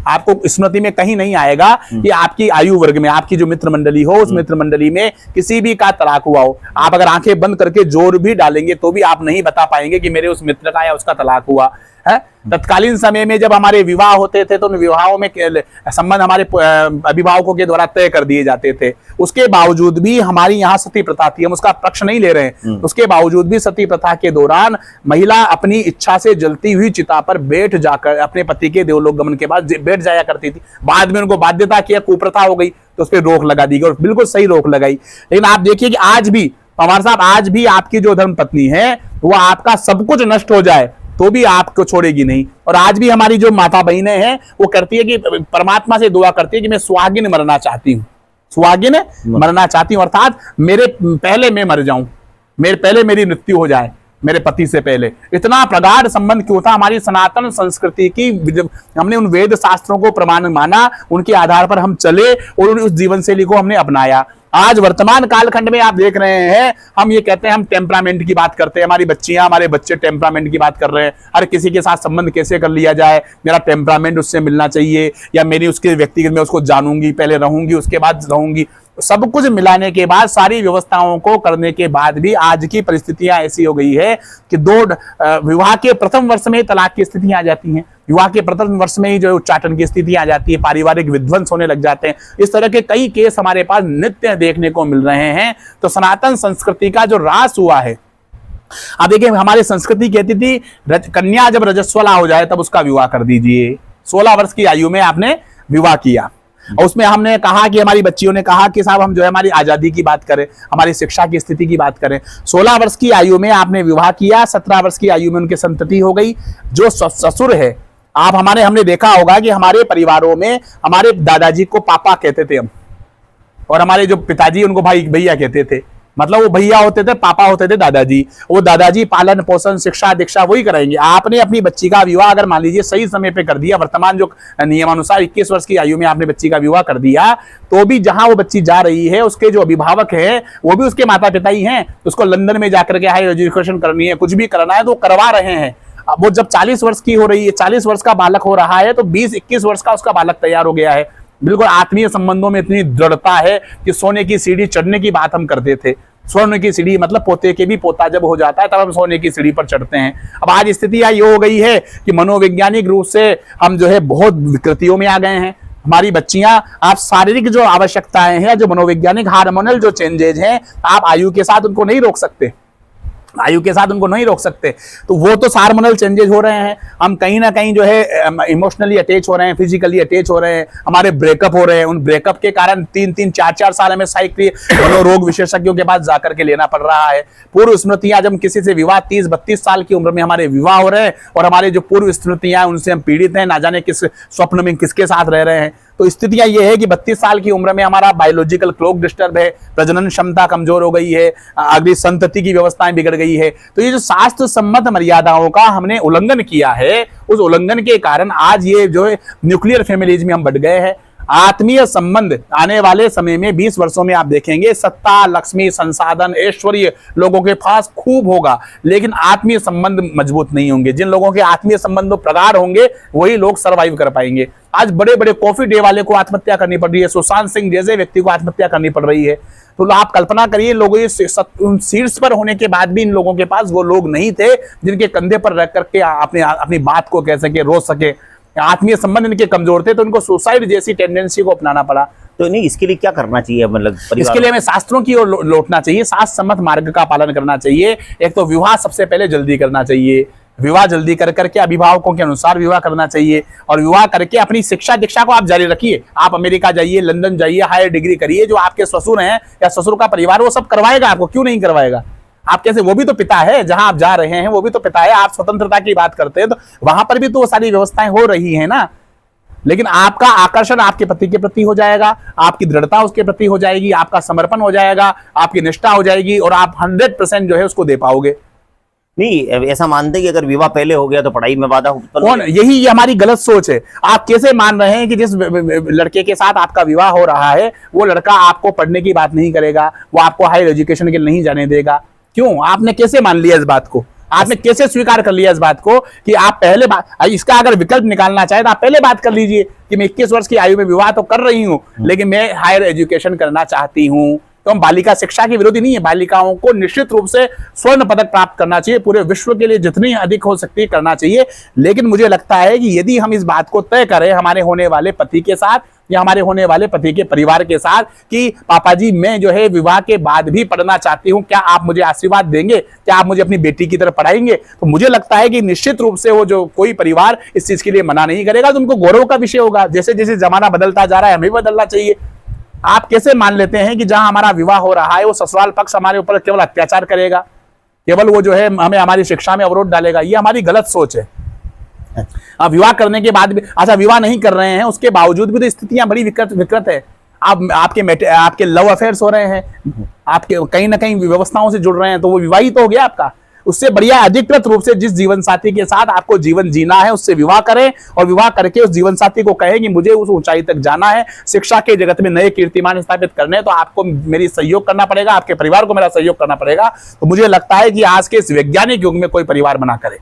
आपको स्मृति में कहीं नहीं आएगा कि आपकी आयु वर्ग में आपकी जो मित्र मंडली हो, उस मित्र मंडली में किसी भी का तलाक हुआ हो। आप अगर आंखें बंद करके जोर भी डालेंगे तो भी आप नहीं बता पाएंगे कि मेरे उस मित्र का या उसका तलाक हुआ है। तत्कालीन समय में जब हमारे विवाह होते थे तो उन विवाहों में संबंध हमारे अभिभावकों के द्वारा तय कर दिए जाते थे। उसके बावजूद भी हमारी यहाँ सती प्रथा थी, हम उसका पक्ष नहीं ले रहे हैं। उसके बावजूद भी सती प्रथा के दौरान महिला अपनी इच्छा से जलती हुई चिता पर बैठ जाकर अपने पति के देवलोक गमन के बाद बैठ जाया करती थी। बाद में उनको बाध्यता की कुप्रथा हो गई तो उस पर रोक लगा दी गई, और बिल्कुल सही रोक लगाई। लेकिन आप देखिए कि आज भी पवार साहब, आज भी आपकी जो धर्म पत्नी है वो आपका सब कुछ नष्ट हो जाए तो भी आपको छोड़ेगी नहीं। और आज भी हमारी जो माता बहनें हैं वो करती है कि परमात्मा से दुआ करती है कि मैं सुहागिन मरना चाहती हूँ, सुहागिन मरना चाहती हूँ, अर्थात मेरे पहले मैं मर जाऊं, मेरे पहले मेरी मृत्यु हो जाए, मेरे पति से पहले। इतना प्रगाढ़ संबंध क्यों था? हमारी सनातन संस्कृति की, हमने उन वेद शास्त्रों को प्रमाण माना, उनके आधार पर हम चले और उस जीवन शैली को हमने अपनाया। आज वर्तमान कालखंड में आप देख रहे हैं, हम ये कहते हैं, हम टेम्परामेंट की बात करते हैं, हमारी बच्चियां, हमारे बच्चे टेम्परामेंट की बात कर रहे हैं। हर किसी के साथ संबंध कैसे कर लिया जाए, मेरा टेम्परामेंट उससे मिलना चाहिए, या मेरी उसके व्यक्तिगत में उसको जानूंगी, पहले रहूंगी उसके बाद रहूंगी। सब कुछ मिलाने के बाद, सारी व्यवस्थाओं को करने के बाद भी आज की परिस्थितियां ऐसी हो गई है कि विवाह के प्रथम वर्ष में ही तलाक की स्थितियां आ जाती हैं, विवाह के प्रथम वर्ष में ही जो उच्चाटन की स्थिति आ जाती है, पारिवारिक विध्वंस होने लग जाते हैं। इस तरह के कई केस हमारे पास नित्य देखने को मिल रहे हैं। तो सनातन संस्कृति का जो ह्रास हुआ है, अब देखिए हमारी संस्कृति कहती थी कन्या जब रजस्वला हो जाए तब उसका विवाह कर दीजिए। 16 वर्ष की आयु में आपने विवाह किया, और उसमें हमने कहा कि, हमारी बच्चियों ने कहा कि साहब हम जो है हमारी आजादी की बात करें, हमारी शिक्षा की स्थिति की बात करें। 16 वर्ष की आयु में आपने विवाह किया, 17 वर्ष की आयु में उनकी संतति हो गई। जो ससुर है, हमने देखा होगा कि हमारे परिवारों में हमारे दादाजी को पापा कहते थे हम, और हमारे जो पिताजी उनको भाई भैया कहते थे। मतलब वो भैया होते थे, पापा होते थे दादाजी। वो दादाजी पालन पोषण शिक्षा दीक्षा वही कराएंगे। आपने अपनी बच्ची का विवाह अगर मान लीजिए सही समय पे कर दिया, वर्तमान जो नियमानुसार 21 वर्ष की आयु में आपने बच्ची का विवाह कर दिया, तो भी जहां वो बच्ची जा रही है उसके जो अभिभावक है वो भी उसके माता पिता ही हैं। उसको लंदन में जाकर के हायर एजुकेशन करनी है, कुछ भी करना है तो करवा रहे हैं। अब वो जब 40 वर्ष की हो रही है, 40 वर्ष का बालक हो रहा है, तो 20-21 वर्ष का उसका बालक तैयार हो गया है। बिल्कुल आत्मीय संबंधों में इतनी दृढ़ता है कि सोने की सीढ़ी चढ़ने की बात हम करते थे। स्वर्ण की सीढ़ी मतलब पोते के भी पोता जब हो जाता है तब हम सोने की सीढ़ी पर चढ़ते हैं। अब आज स्थिति ये हो गई है कि मनोवैज्ञानिक रूप से हम जो है बहुत विकृतियों में आ गए हैं। हमारी बच्चियां, आप शारीरिक जो आवश्यकताएं हैं, जो मनोवैज्ञानिक हार्मोनल जो चेंजेज हैं, आप आयु के साथ उनको नहीं रोक सकते, आयु के साथ उनको नहीं रोक सकते। तो वो तो हार्मोनल चेंजेस हो रहे हैं। हम कहीं ना कहीं जो है इमोशनली अटैच हो रहे हैं, फिजिकली अटैच हो रहे हैं, हमारे ब्रेकअप हो रहे हैं। उन ब्रेकअप के कारण 3-3, 4-4 साल हमें साइक्री मनोरोग विशेषज्ञों के पास जाकर के लेना पड़ रहा है। पूर्व स्मृतियां, जब हम किसी से विवाह 30-32 साल की उम्र में हमारे विवाह हो रहे हैं, और हमारे जो पूर्व स्मृतियां उनसे हम पीड़ित हैं, ना जाने किस स्वप्न में किसके साथ रह रहे हैं। तो स्थितियां ये है कि 32 साल की उम्र में हमारा बायोलॉजिकल क्लॉक डिस्टर्ब है, प्रजनन क्षमता कमजोर हो गई है, अगली संतति की व्यवस्थाएं बिगड़ गई है। तो ये जो शास्त्र सम्मत मर्यादाओं का हमने उल्लंघन किया है, उस उल्लंघन के कारण आज ये जो है न्यूक्लियर फैमिलीज में हम बढ़ गए हैं। आत्मीय संबंध आने वाले समय में 20 वर्षों में आप देखेंगे सत्ता, लक्ष्मी, संसाधन, ऐश्वर्य लोगों के पास खूब होगा, लेकिन आत्मीय संबंध मजबूत नहीं होंगे। जिन लोगों के आत्मीय संबंध प्रगाढ़ होंगे वही लोग सर्वाइव कर पाएंगे। आज बड़े बड़े कॉफी डे वाले को आत्महत्या करनी पड़ रही है, सुशांत सिंह जैसे व्यक्ति को आत्महत्या करनी पड़ रही है। तो आप कल्पना करिए, लोगों शीर्ष पर होने के बाद भी इन लोगों के पास वो लोग नहीं थे जिनके कंधे पर रख करके अपनी बात को कह सके, रो सके। आत्मीय संबंध इनके कमजोर थे तो इनको सुसाइड जैसी टेंडेंसी को अपनाना पड़ा। तो नहीं, इसके लिए क्या करना चाहिए? मतलब इसके लिए हमें शास्त्रों की ओर लौटना चाहिए, शास्त्र सम्मत मार्ग का पालन करना चाहिए। एक तो विवाह सबसे पहले जल्दी करना चाहिए, विवाह जल्दी कर करके अभिभावकों के अनुसार विवाह करना चाहिए, और विवाह करके अपनी शिक्षा दीक्षा को आप जारी रखिए। आप अमेरिका जाइए, लंदन जाइए, हायर डिग्री करिए। जो आपके ससुर हैं या ससुर का परिवार वो सब करवाएगा आपको, क्यों नहीं करवाएगा? आप कैसे, वो भी तो पिता है, जहां आप जा रहे हैं वो भी तो पिता है। आप स्वतंत्रता की बात करते हैं तो वहां पर भी तो वो सारी व्यवस्थाएं हो रही है ना। लेकिन आपका आकर्षण आपके पति के प्रति हो जाएगा, आपकी दृढ़ता उसके प्रति हो जाएगी, आपका समर्पण हो जाएगा, आपकी निष्ठा हो जाएगी और आप 100% जो है उसको दे पाओगे। नहीं, ऐसा मानते हैं कि अगर विवाह पहले हो गया तो पढ़ाई में बाधा उत्पन्न कौन, यही हमारी गलत सोच है। आप कैसे मान रहे हैं कि जिस लड़के के साथ आपका विवाह हो रहा है वो लड़का आपको पढ़ने की बात नहीं करेगा, वो आपको हायर एजुकेशन के लिए नहीं जाने देगा? क्यों? आपने कैसे मान लिया इस बात को? आपने कैसे स्वीकार कर लिया इस बात को कि आप पहले इसका अगर विकल्प निकालना चाहे तो आप पहले बात कर लीजिए कि मैं 21 वर्ष की आयु में विवाह तो कर रही हूं लेकिन मैं हायर एजुकेशन करना चाहती हूं। तो हम बालिका शिक्षा के विरोधी नहीं है, बालिकाओं को निश्चित रूप से स्वर्ण पदक प्राप्त करना चाहिए, पूरे विश्व के लिए जितनी अधिक हो सकती है करना चाहिए। लेकिन मुझे लगता है कि यदि हम इस बात को तय करें हमारे होने वाले पति के साथ या हमारे होने वाले पति के परिवार के साथ कि पापा जी मैं जो है विवाह के बाद भी पढ़ना चाहती हूं, क्या आप मुझे आशीर्वाद देंगे, क्या आप मुझे अपनी बेटी की तरह पढ़ाएंगे? तो मुझे लगता है कि निश्चित रूप से वो जो कोई परिवार इस चीज के लिए मना नहीं करेगा तो उनको गौरव का विषय होगा। जैसे जैसे जमाना बदलता जा रहा है हमें भी बदलना चाहिए। आप कैसे मान लेते हैं कि जहां हमारा विवाह हो रहा है वो ससुराल पक्ष हमारे ऊपर केवल अत्याचार करेगा, केवल वो जो है हमें हमारी शिक्षा में अवरोध डालेगा? ये हमारी गलत सोच है। अब विवाह करने के बाद भी, अच्छा विवाह नहीं कर रहे हैं उसके बावजूद भी तो स्थितियां बड़ी विकृत है। आपके लव अफेयर्स हो रहे हैं, आपके कहीं ना कहीं व्यवस्थाओं से जुड़ रहे हैं, तो वो विवाह ही तो हो गया आपका। उससे बढ़िया अधिकृत रूप से जिस जीवन साथी के साथ आपको जीवन जीना है उससे विवाह करें और विवाह करके उस जीवन साथी को कहें कि मुझे उस ऊंचाई तक जाना है, शिक्षा के जगत में नए कीर्तिमान स्थापित करने, तो आपको मेरी सहयोग करना पड़ेगा, आपके परिवार को मेरा सहयोग करना पड़ेगा। तो मुझे लगता है कि आज के इस वैज्ञानिक युग में कोई परिवार बना करे।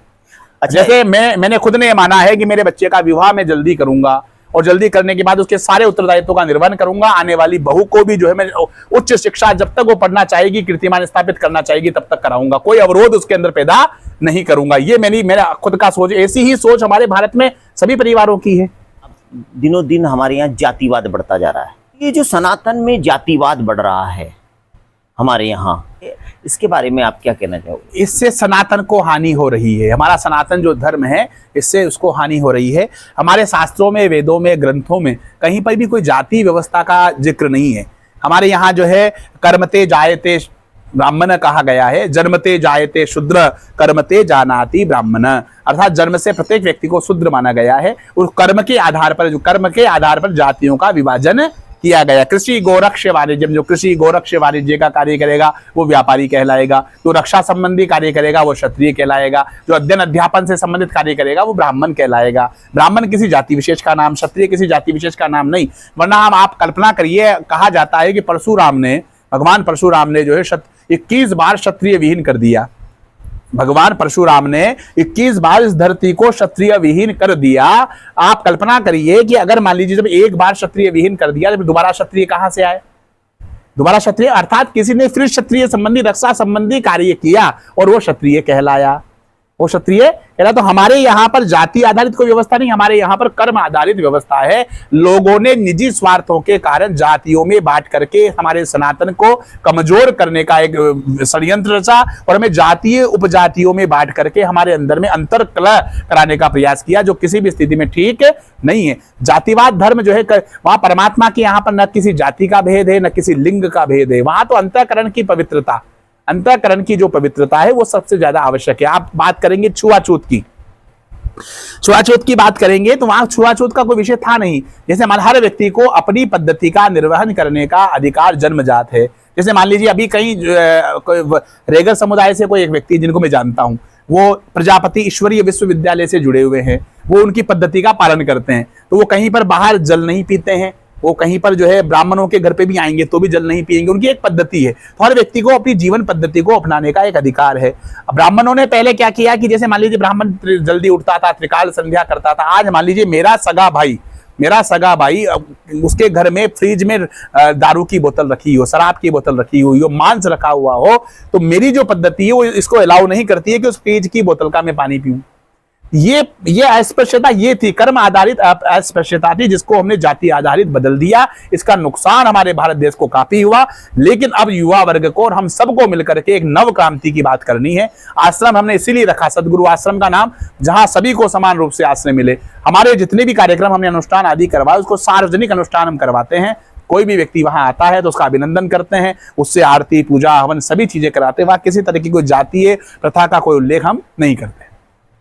जैसे मैंने खुद ने माना है कि मेरे बच्चे का विवाह मैं जल्दी करूंगा और जल्दी करने के बाद उसके सारे उत्तरदायित्वों का निर्वहन करूंगा। आने वाली बहू को भी जो है मैं उच्च शिक्षा जब तक वो पढ़ना चाहेगी, कीर्तिमान स्थापित करना चाहेगी तब तक कराऊंगा, कोई अवरोध उसके अंदर पैदा नहीं करूंगा। ये मेरा खुद का सोच, ऐसी ही सोच हमारे भारत में सभी परिवारों की है। दिनों दिन हमारे यहाँ जातिवाद बढ़ता जा रहा है। ये जो सनातन में जातिवाद बढ़ रहा है हमारे यहाँ, इसके बारे में आप क्या कहना चाहोगे? इससे सनातन को हानि हो रही है। हमारा सनातन जो धर्म है इससे उसको हानि हो रही है। हमारे शास्त्रों में, वेदों में, ग्रंथों में कहीं पर भी कोई जाति व्यवस्था का जिक्र नहीं है। हमारे यहाँ जो है कर्मते जायते ब्राह्मण कहा गया है, जन्मते जायते शूद्र कर्मते जानाति ब्राह्मण, अर्थात जन्म से प्रत्येक व्यक्ति को शूद्र माना गया है और कर्म के आधार पर जातियों का विभाजन किया गया। कृषि गोरक्ष वाणिज्य, जो कृषि गोरक्ष वाणिज्य का कार्य करेगा वो व्यापारी कहलाएगा, जो रक्षा संबंधी कार्य करेगा वो क्षत्रिय कहलाएगा, जो अध्ययन अध्यापन से संबंधित कार्य करेगा वो ब्राह्मण कहलाएगा। ब्राह्मण किसी जाति विशेष का नाम, क्षत्रिय किसी जाति विशेष का नाम नहीं। वरना आप कल्पना करिए, कहा जाता है कि भगवान परशुराम ने जो है 21 बार क्षत्रिय विहीन कर दिया। भगवान परशुराम ने 21 बार इस धरती को क्षत्रिय विहीन कर दिया। आप कल्पना करिए कि अगर मान लीजिए जब एक बार क्षत्रिय विहीन कर दिया, जब दोबारा क्षत्रिय कहां से आए? दोबारा क्षत्रिय अर्थात किसी ने फिर क्षत्रिय संबंधी, रक्षा संबंधी कार्य किया और वो क्षत्रिय कहलाया, वो क्षत्रिय कहला। तो हमारे यहाँ पर जाति आधारित कोई व्यवस्था नहीं, हमारे यहाँ पर कर्म आधारित व्यवस्था है। लोगों ने निजी स्वार्थों के कारण जातियों में बांट करके हमारे सनातन को कमजोर करने का एक षड्यंत्र रचा और हमें जातीय उपजातियों में बांट करके हमारे अंदर में अंतर कलह कराने का प्रयास किया, जो किसी भी स्थिति में ठीक नहीं है। जातिवाद धर्म जो है, वहां परमात्मा के यहाँ पर न किसी जाति का भेद है न किसी लिंग का भेद है। वहां तो अंतःकरण की पवित्रता, अंतःकरण की जो पवित्रता है वो सबसे ज्यादा आवश्यक है। आप बात करेंगे छुआछूत की बात करेंगे तो वहां छुआछूत का कोई विषय था नहीं। जैसे हर व्यक्ति को अपनी पद्धति का निर्वहन करने का अधिकार जन्मजात है। जैसे मान लीजिए अभी कहीं रेगर समुदाय से कोई एक व्यक्ति जिनको मैं जानता हूं, वो प्रजापति ईश्वरीय विश्वविद्यालय से जुड़े हुए हैं, वो उनकी पद्धति का पालन करते हैं, तो वो कहीं पर बाहर जल नहीं पीते हैं, वो कहीं पर जो है ब्राह्मणों के घर पे भी आएंगे तो भी जल नहीं पिएंगे, उनकी एक पद्धति है। तो हर व्यक्ति को अपनी जीवन पद्धति को अपनाने का एक अधिकार है। ब्राह्मणों ने पहले क्या किया कि जैसे मान लीजिए ब्राह्मण जल्दी उठता था, त्रिकाल संध्या करता था। आज मान लीजिए मेरा सगा भाई उसके घर में फ्रिज में दारू की बोतल रखी हो, शराब की बोतल रखी हुई हो, मांस रखा हुआ हो, तो मेरी जो पद्धति है वो इसको अलाउ नहीं करती है कि उस फ्रिज की बोतल का मैं पानी पीऊं। ये अस्पृश्यता ये थी, कर्म आधारित अस्पृश्यता थी, जिसको हमने जाति आधारित बदल दिया। इसका नुकसान हमारे भारत देश को काफी हुआ। लेकिन अब युवा वर्ग को और हम सबको मिलकर के एक नव क्रांति की बात करनी है। आश्रम हमने इसीलिए रखा, सदगुरु आश्रम का नाम, जहां सभी को समान रूप से आश्रय मिले। हमारे जितने भी कार्यक्रम हमने अनुष्ठान आदि करवाए उसको सार्वजनिक अनुष्ठान हम करवाते हैं। कोई भी व्यक्ति वहां आता है तो उसका अभिनंदन करते हैं, उससे आरती पूजा हवन सभी चीजें कराते हैं। वहां किसी तरह की कोई जातीय प्रथा का कोई उल्लेख हम नहीं करते।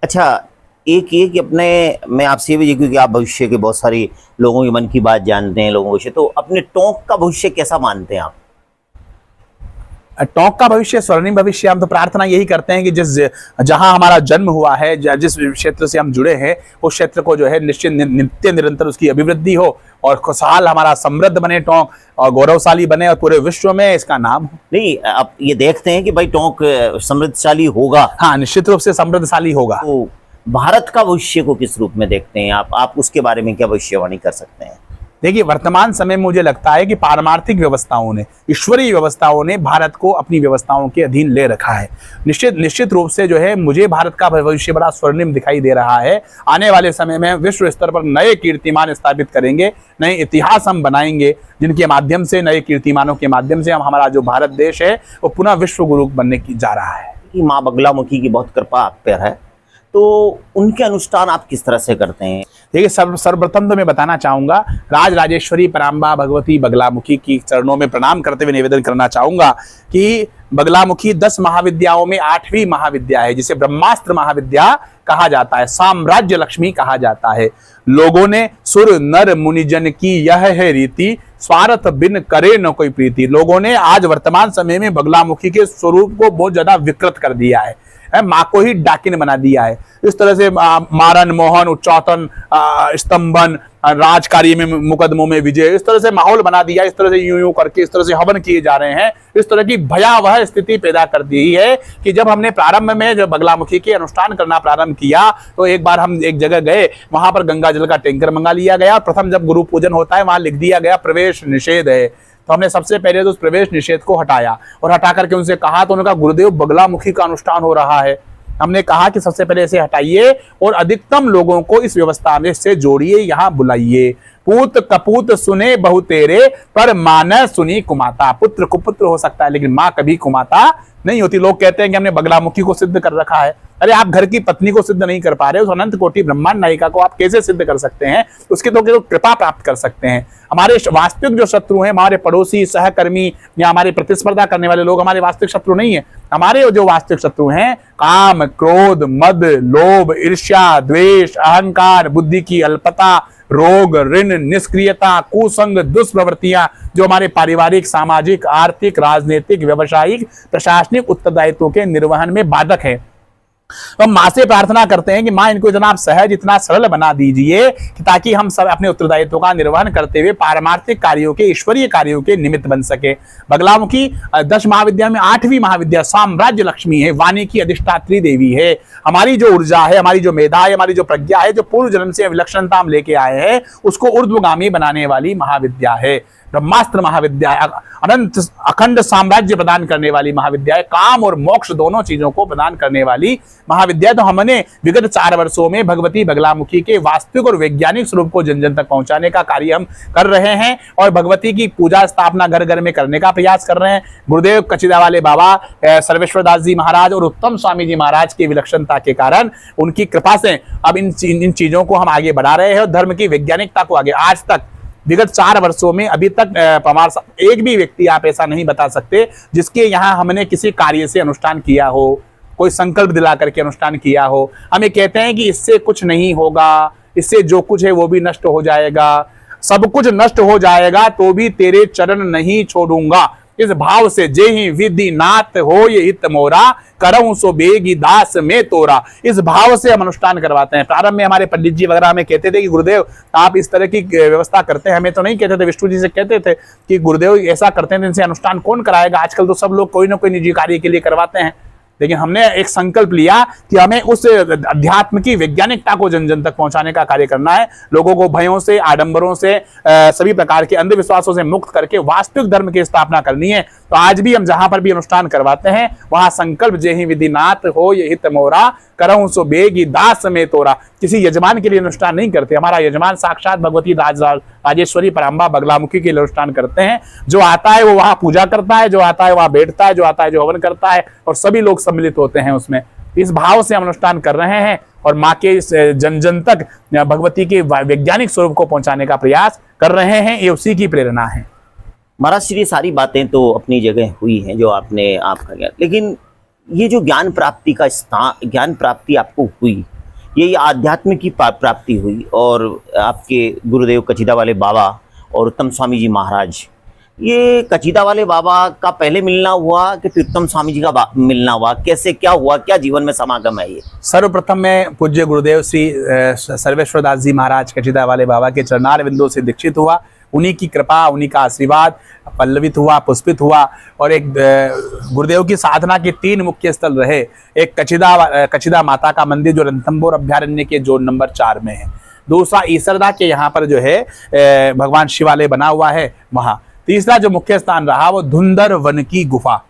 अच्छा, एक ये कि अपने, मैं आपसे भी, क्योंकि आप भविष्य के बहुत सारी लोगों के मन की बात जानते हैं, लोगों के, तो अपने टोंक का भविष्य कैसा मानते हैं आप? टोंक का भविष्य स्वर्णिम भविष्य। हम तो प्रार्थना यही करते हैं कि जहां हमारा जन्म हुआ है, जिस क्षेत्र से हम जुड़े हैं, उस क्षेत्र को जो है निश्चित नित्य निरंतर उसकी अभिवृद्धि हो और खुशहाल हमारा समृद्ध बने टोंक, और गौरवशाली बने और पूरे विश्व में इसका नाम हो। नहीं, आप ये देखते हैं कि भाई टोंक समृद्धशाली होगा? हाँ, निश्चित रूप से समृद्धशाली होगा। तो भारत का भविष्य को किस रूप में देखते हैं आप उसके बारे में क्या भविष्यवाणी कर सकते हैं? देखिए, वर्तमान समय में मुझे लगता है कि पारमार्थिक व्यवस्थाओं ने, ईश्वरीय व्यवस्थाओं ने भारत को अपनी व्यवस्थाओं के अधीन ले रखा है। निश्चित रूप से जो है मुझे भारत का भविष्य बड़ा स्वर्णिम दिखाई दे रहा है। आने वाले समय में विश्व स्तर पर नए कीर्तिमान स्थापित करेंगे, नए इतिहास हम बनाएंगे, जिनके माध्यम से, नए कीर्तिमानों के माध्यम से हम, हमारा जो भारत देश है वो पुनः विश्व गुरु बनने की जा रहा है। माँ बगलामुखी की बहुत कृपा आप पर है, तो उनके अनुष्ठान आप किस तरह से करते हैं? देखिए, सर्वप्रथम तो मैं बताना चाहूंगा, राज राजेश्वरी पराम्बा भगवती बगलामुखी की चरणों में प्रणाम करते हुए निवेदन करना चाहूंगा कि बगलामुखी 10 महाविद्याओं में 8वीं महाविद्या है, जिसे ब्रह्मास्त्र महाविद्या कहा जाता है, साम्राज्य लक्ष्मी कहा जाता है। लोगों ने सुर नर मुनिजन की यह है रीति, स्वार्थ बिन करे न कोई प्रीति। लोगों ने आज वर्तमान समय में बगलामुखी के स्वरूप को बहुत ज्यादा विकृत कर दिया है, माँ को ही डाकिन बना दिया है। इस तरह से मारन मोहन उच्चाटन स्तंभन राजकार्य में मुकदमों में विजय, इस तरह से माहौल बना दिया, इस तरह से यूं कर के इस तरह से हवन किए जा रहे हैं। इस तरह की भयावह स्थिति पैदा कर दी है कि जब हमने प्रारंभ में जब बगलामुखी के अनुष्ठान करना प्रारंभ किया तो एक बार हम एक जगह गए, वहां पर गंगा जल का टैंकर मंगा लिया गया। प्रथम जब गुरु पूजन होता है वहां लिख दिया गया प्रवेश निषेध है। तो हमने सबसे पहले तो उस प्रवेश निषेध को हटाया और हटा करके उनसे कहा, तो उन्होंने कहा गुरुदेव बगलामुखी का अनुष्ठान हो रहा है। हमने कहा कि सबसे पहले इसे हटाइए और अधिकतम लोगों को इस व्यवस्था में से जोड़िए, यहाँ बुलाइए। पूत कपूत सुने बहु तेरे, पर मां न सुनी कुमाता। पुत्र कुपुत्र हो सकता है लेकिन मां कभी कुमाता नहीं होती। लोग कहते हैं कि हमने बगलामुखी को सिद्ध कर रखा है। अरे आप घर की पत्नी को सिद्ध नहीं कर पा रहे, उस अनंत कोटि ब्रह्मांड नायिका को आप कैसे सिद्ध कर सकते हैं? उसके तो कृपा प्राप्त कर सकते हैं। हमारे वास्तविक जो शत्रु हैं, हमारे पड़ोसी, सहकर्मी या हमारे प्रतिस्पर्धा करने वाले लोग हमारे वास्तविक शत्रु नहीं है। हमारे जो वास्तविक शत्रु हैं, काम, क्रोध, मद, लोभ, ईर्ष्या, द्वेष, अहंकार, बुद्धि की अल्पता, रोग, ऋण, निष्क्रियता, कुसंग, दुष्प्रवृत्तियां, जो हमारे पारिवारिक, सामाजिक, आर्थिक, राजनीतिक, व्यवसायिक, प्रशासनिक उत्तरदायित्वों के निर्वहन में बाधक है। हम माँ से प्रार्थना करते हैं कि माँ इनको इतना आप सहज, इतना सरल बना दीजिए कि ताकि हम सब अपने उत्तरदायित्व का निर्वहन करते हुए पारमार्थिक कार्यों के, ईश्वरीय कार्यों के निमित्त बन सके। बगलामुखी 10 महाविद्या में 8वीं महाविद्या साम्राज्य लक्ष्मी है, वाणी की अधिष्ठात्री देवी है। हमारी जो ऊर्जा है, हमारी जो मेधा है, हमारी जो प्रज्ञा है, जो पूर्व जन्म से विलक्षणता हम लेके आए हैं, उसको ऊर्ध्वगामी बनाने वाली महाविद्या है। ब्रह्मास्त्र महाविद्या अनंत अखंड साम्राज्य प्रदान करने वाली महाविद्या है। काम और मोक्ष दोनों चीजों को प्रदान करने वाली महाविद्या। तो हमने विगत 4 वर्षों में भगवती बगलामुखी के वास्तविक और वैज्ञानिक स्वरूप को जन जन तक पहुंचाने का कार्य हम कर रहे हैं और भगवती की पूजा स्थापना घर घर में करने का प्रयास कर रहे हैं। गुरुदेव कचिदावाले बाबा, सर्वेश्वर दास जी महाराज और उत्तम स्वामी जी महाराज की विलक्षणता के कारण, उनकी कृपा से अब इन चीजों को हम आगे बढ़ा रहे हैं और धर्म की वैज्ञानिकता को आगे। आज तक विगत 4 वर्षों में अभी तक एक भी व्यक्ति आप ऐसा नहीं बता सकते जिसके यहाँ हमने किसी कार्य से अनुष्ठान किया हो, कोई संकल्प दिला करके अनुष्ठान किया हो। हम ये कहते हैं कि इससे कुछ नहीं होगा, इससे जो कुछ है वो भी नष्ट हो जाएगा, सब कुछ नष्ट हो जाएगा तो भी तेरे चरण नहीं छोड़ूंगा। इस भाव से जे ही विधि नाथ हो ये हित मोरा, करऊं सो बेगी दास में तोरा। इस भाव से हम अनुष्ठान करवाते हैं। प्रारंभ में हमारे पंडित जी वगैरह हमें कहते थे कि गुरुदेव आप इस तरह की व्यवस्था करते हैं, हमें तो नहीं कहते थे, विष्णु जी से कहते थे कि गुरुदेव ऐसा करते हैं, इनसे अनुष्ठान कौन कराएगा? आजकल तो सब लोग कोई ना कोई निजी कार्य के लिए करवाते हैं। लेकिन हमने एक संकल्प लिया कि हमें उस अध्यात्म की वैज्ञानिकता को जन जन तक पहुंचाने का कार्य करना है। लोगों को भयों से, आडंबरों से, सभी प्रकार के अंधविश्वासों से मुक्त करके वास्तविक धर्म की स्थापना करनी है। तो आज भी हम जहां पर भी अनुष्ठान करवाते हैं वहां संकल्प जे ही विधिनाथ हो ये हित मोरा, करऊं सो बेगी दास में तोरा। किसी यजमान के लिए अनुष्ठान नहीं करते, हमारा यजमान साक्षात भगवती राजेश्वरी पराम्बा बगलामुखी के लिए अनुष्ठान करते हैं। जो आता है वो वहां पूजा करता है, जो आता है वहां बैठता है, जो आता है जो हवन करता है और सभी लोग सम्मिलित होते हैं उसमें। इस भाव से हम अनुष्ठान कर रहे हैं और माँ के जन जन तक भगवती के वैज्ञानिक स्वरूप को पहुंचाने का प्रयास कर रहे हैं। ये उसी की प्रेरणा है। महाराज श्री सारी बातें तो अपनी जगह हुई हैं जो आपका ज्ञान, लेकिन ये जो ज्ञान प्राप्ति आपको हुई, यही आध्यात्म की प्राप्ति हुई और आपके गुरुदेव कचिदा वाले बाबा और उत्तम स्वामी जी महाराज, ये कचिदा वाले बाबा का पहले मिलना हुआ कि फिर उत्तम स्वामी जी का मिलना हुआ, कैसे क्या हुआ, क्या जीवन में समागम है ये? सर्वप्रथम मैं पूज्य गुरुदेव श्री सर्वेश्वर दास जी महाराज कचिदा वाले बाबा के चरणार बिंदु से दीक्षित हुआ। उन्हीं की कृपा, उन्हीं का आशीर्वाद पल्लवित हुआ, पुष्पित हुआ और एक गुरुदेव की साधना के 3 मुख्य स्थल रहे। एक कचिदा माता का मंदिर जो रणथंभौर अभ्यारण्य के जोन नंबर 4 में है। दूसरा ईसरदा के यहाँ पर जो है भगवान शिवालय बना हुआ है वहाँ। तीसरा जो मुख्य स्थान रहा वो धुंधर वन की गुफा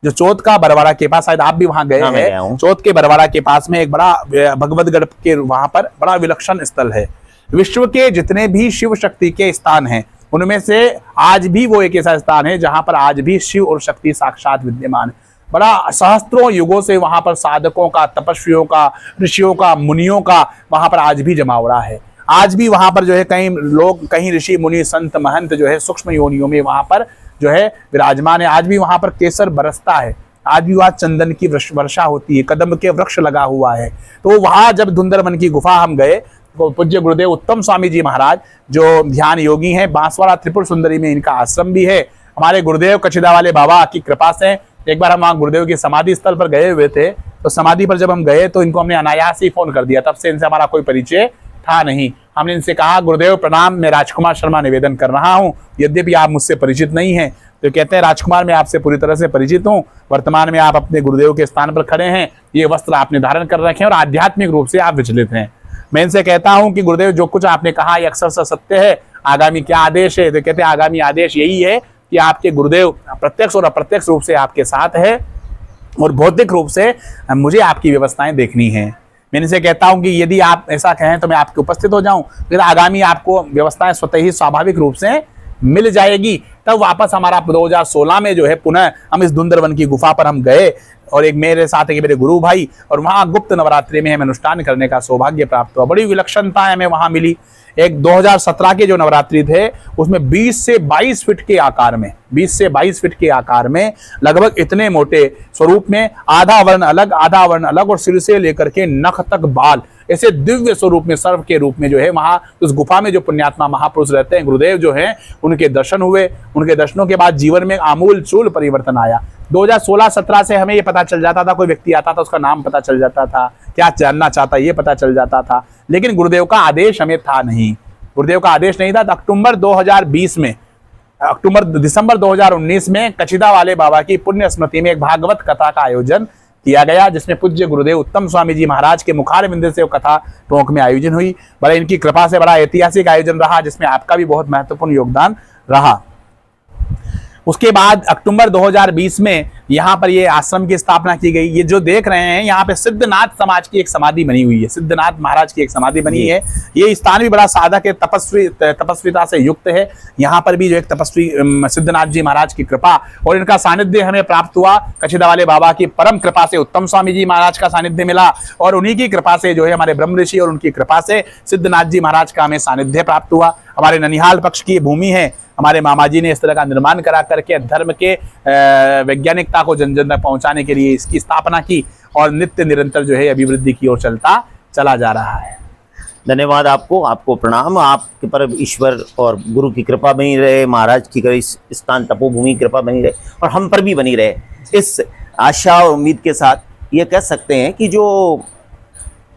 जो चौथ का बरवाड़ा के पास, शायद आप भी वहां गए हैं। चौथ के बरवाड़ा के पास में एक बड़ा भगवतगढ़ के वहां पर बड़ा विलक्षण स्थल है। विश्व के जितने भी शिव शक्ति के स्थान हैं उनमें से आज भी वो एक ऐसा स्थान है जहां पर आज भी शिव और शक्ति साक्षात विद्यमान है। बड़ा सहस्त्रों युगों से वहां पर साधकों का, तपस्वियों का, ऋषियों का, मुनियों का वहां पर आज भी जमावड़ा है। आज भी वहां पर जो है कई लोग, कहीं ऋषि मुनि संत महंत जो है सूक्ष्म योनियों में वहां पर जो है विराजमान है। आज भी वहां पर केसर बरसता है, आज भी वहां चंदन की वर्षा होती है, कदम के वृक्ष लगा हुआ है। तो वहां जब धुंधरवन की गुफा हम गए तो पूज्य गुरुदेव उत्तम स्वामी जी महाराज जो ध्यान योगी हैं, बांसवाड़ा त्रिपुर सुंदरी में इनका आश्रम भी है। हमारे गुरुदेव कचिदा वाले बाबा की कृपा से एक बार हम वहाँ गुरुदेव की समाधि स्थल पर गए हुए थे, तो समाधि पर जब हम गए तो इनको हमने अनायास ही फोन कर दिया। तब से इनसे हमारा कोई परिचय था नहीं। हमने इनसे कहा, गुरुदेव प्रणाम, मैं राजकुमार शर्मा निवेदन कर रहा हूँ, यद्यपि आप मुझसे परिचित नहीं हैं। तो कहते हैं, राजकुमार मैं आपसे पूरी तरह से परिचित हूँ, वर्तमान में आप अपने गुरुदेव के स्थान पर खड़े हैं, ये वस्त्र आपने धारण कर रखे हैं और आध्यात्मिक रूप से आप विचलित हैं। मैं इनसे कहता हूं कि गुरुदेव जो कुछ आपने कहा ये अक्सर सत्य है, आगामी क्या आदेश है? तो कहते हैं, आगामी आदेश यही है कि आपके गुरुदेव प्रत्यक्ष और अप्रत्यक्ष रूप से आपके साथ है और भौतिक रूप से मुझे आपकी व्यवस्थाएं देखनी है। मैं इनसे कहता हूं कि यदि आप ऐसा कहें तो मैं आपके उपस्थित हो जाऊं, फिर आगामी आपको व्यवस्थाएं स्वतः ही स्वाभाविक रूप से मिल जाएगी। तब वापस हमारा 2016 में जो है पुनः हम इस धुंधरवन की गुफा पर हम गए और एक मेरे साथ एक मेरे गुरु भाई, और वहाँ गुप्त नवरात्रि में हमें अनुष्ठान करने का सौभाग्य प्राप्त हुआ। बड़ी विलक्षणता हमें वहाँ मिली। एक 2017 के जो नवरात्रि थे उसमें 20 से 22 फीट के आकार में, 20 से 22 फीट के आकार में लगभग इतने मोटे स्वरूप में, आधा वर्ण अलग आधा वर्ण अलग और सिर से लेकर के नख तक बाल, ऐसे दिव्य स्वरूप में, सर्व के रूप में जो है वहां उस गुफा में जो पुण्यात्मा महापुरुष रहते हैं, गुरुदेव जो हैं, उनके दर्शन हुए। उनके दर्शनों के बाद जीवन में आमूल चूल परिवर्तन आया। 2016-17 से हमें ये पता चल जाता था, कोई व्यक्ति आता था उसका नाम पता चल जाता था, क्या जानना चाहता ये पता चल जाता था, लेकिन गुरुदेव का आदेश हमें था नहीं। गुरुदेव का आदेश नहीं था। दिसंबर 2019 में कचिदा वाले बाबा की पुण्य स्मृति में एक भागवत कथा का आयोजन किया गया, जिसमें पूज्य गुरुदेव उत्तम स्वामी जी महाराज के मुखारविंद से वो कथा टोंक में आयोजन हुई। बड़ा इनकी कृपा से बड़ा ऐतिहासिक आयोजन रहा, जिसमें आपका भी बहुत महत्वपूर्ण योगदान रहा। उसके बाद अक्टूबर 2020 में यहाँ पर ये आश्रम की स्थापना की गई। ये जो देख रहे हैं यहाँ पे सिद्धनाथ समाज की एक समाधि बनी हुई है, सिद्धनाथ महाराज की एक समाधि बनी है। ये स्थान भी बड़ा साधक है, तपस्विता से युक्त है। यहाँ पर भी जो एक तपस्वी सिद्धनाथ जी महाराज की कृपा और इनका सानिध्य हमें प्राप्त हुआ। कचिदा वाले बाबा की परम कृपा से उत्तम स्वामी जी महाराज का सानिध्य मिला और उन्हीं की कृपा से जो है हमारे ब्रह्म ऋषि और उनकी कृपा से सिद्धनाथ जी महाराज का हमें सानिध्य प्राप्त हुआ। हमारे ननिहाल पक्ष की भूमि है, हमारे मामा जी ने इस तरह का निर्माण करा करके धर्म के वैज्ञानिकता को जन जन तक पहुंचाने के लिए इसकी स्थापना की और नित्य निरंतर जो है अभिवृद्धि की ओर चला जा रहा है। धन्यवाद आपको प्रणाम। आपके पर ईश्वर और गुरु की कृपा बनी रहे, महाराज की इस स्थान तपोभूमि कृपा बनी रहे और हम पर भी बनी रहे। इस आशा और उम्मीद के साथ ये कह सकते हैं कि जो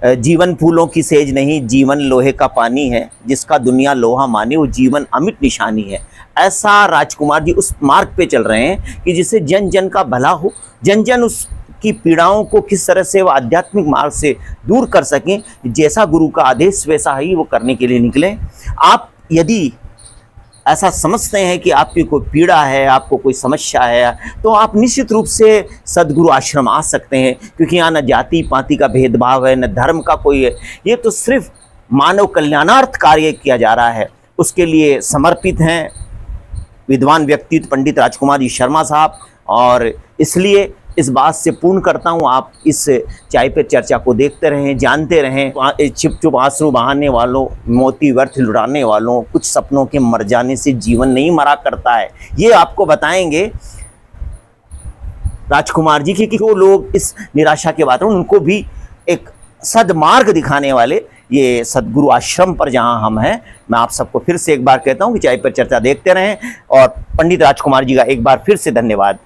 जीवन फूलों की सेज नहीं, जीवन लोहे का पानी है, जिसका दुनिया लोहा माने वो जीवन अमिट निशानी है। ऐसा राजकुमार जी उस मार्ग पे चल रहे हैं कि जिससे जन जन का भला हो, जन जन उसकी पीड़ाओं को किस तरह से वो आध्यात्मिक मार्ग से दूर कर सकें। जैसा गुरु का आदेश वैसा ही वो करने के लिए निकले। आप यदि ऐसा समझते हैं कि आपकी कोई पीड़ा है, आपको कोई समस्या है, तो आप निश्चित रूप से सदगुरु आश्रम आ सकते हैं, क्योंकि यहाँ न जाति पाति का भेदभाव है, न धर्म का कोई है। ये तो सिर्फ मानव कल्याणार्थ कार्य किया जा रहा है, उसके लिए समर्पित हैं विद्वान व्यक्तित्व पंडित राजकुमार जी शर्मा साहब। और इसलिए इस बात से पूर्ण करता हूँ, आप इस चाय पे चर्चा को देखते रहें, जानते रहें। छिप छुप आंसू बहाने वालों, मोती व्यर्थ लुटाने वालों, कुछ सपनों के मर जाने से जीवन नहीं मरा करता है, ये आपको बताएंगे राजकुमार जी की। जो लोग इस निराशा के बात उनको भी एक सद्मार्ग दिखाने वाले ये सदगुरु आश्रम पर जहां हम हैं, मैं आप सबको फिर से एक बार कहता हूं कि चाय पर चर्चा देखते रहें और पंडित राजकुमार जी का एक बार फिर से धन्यवाद।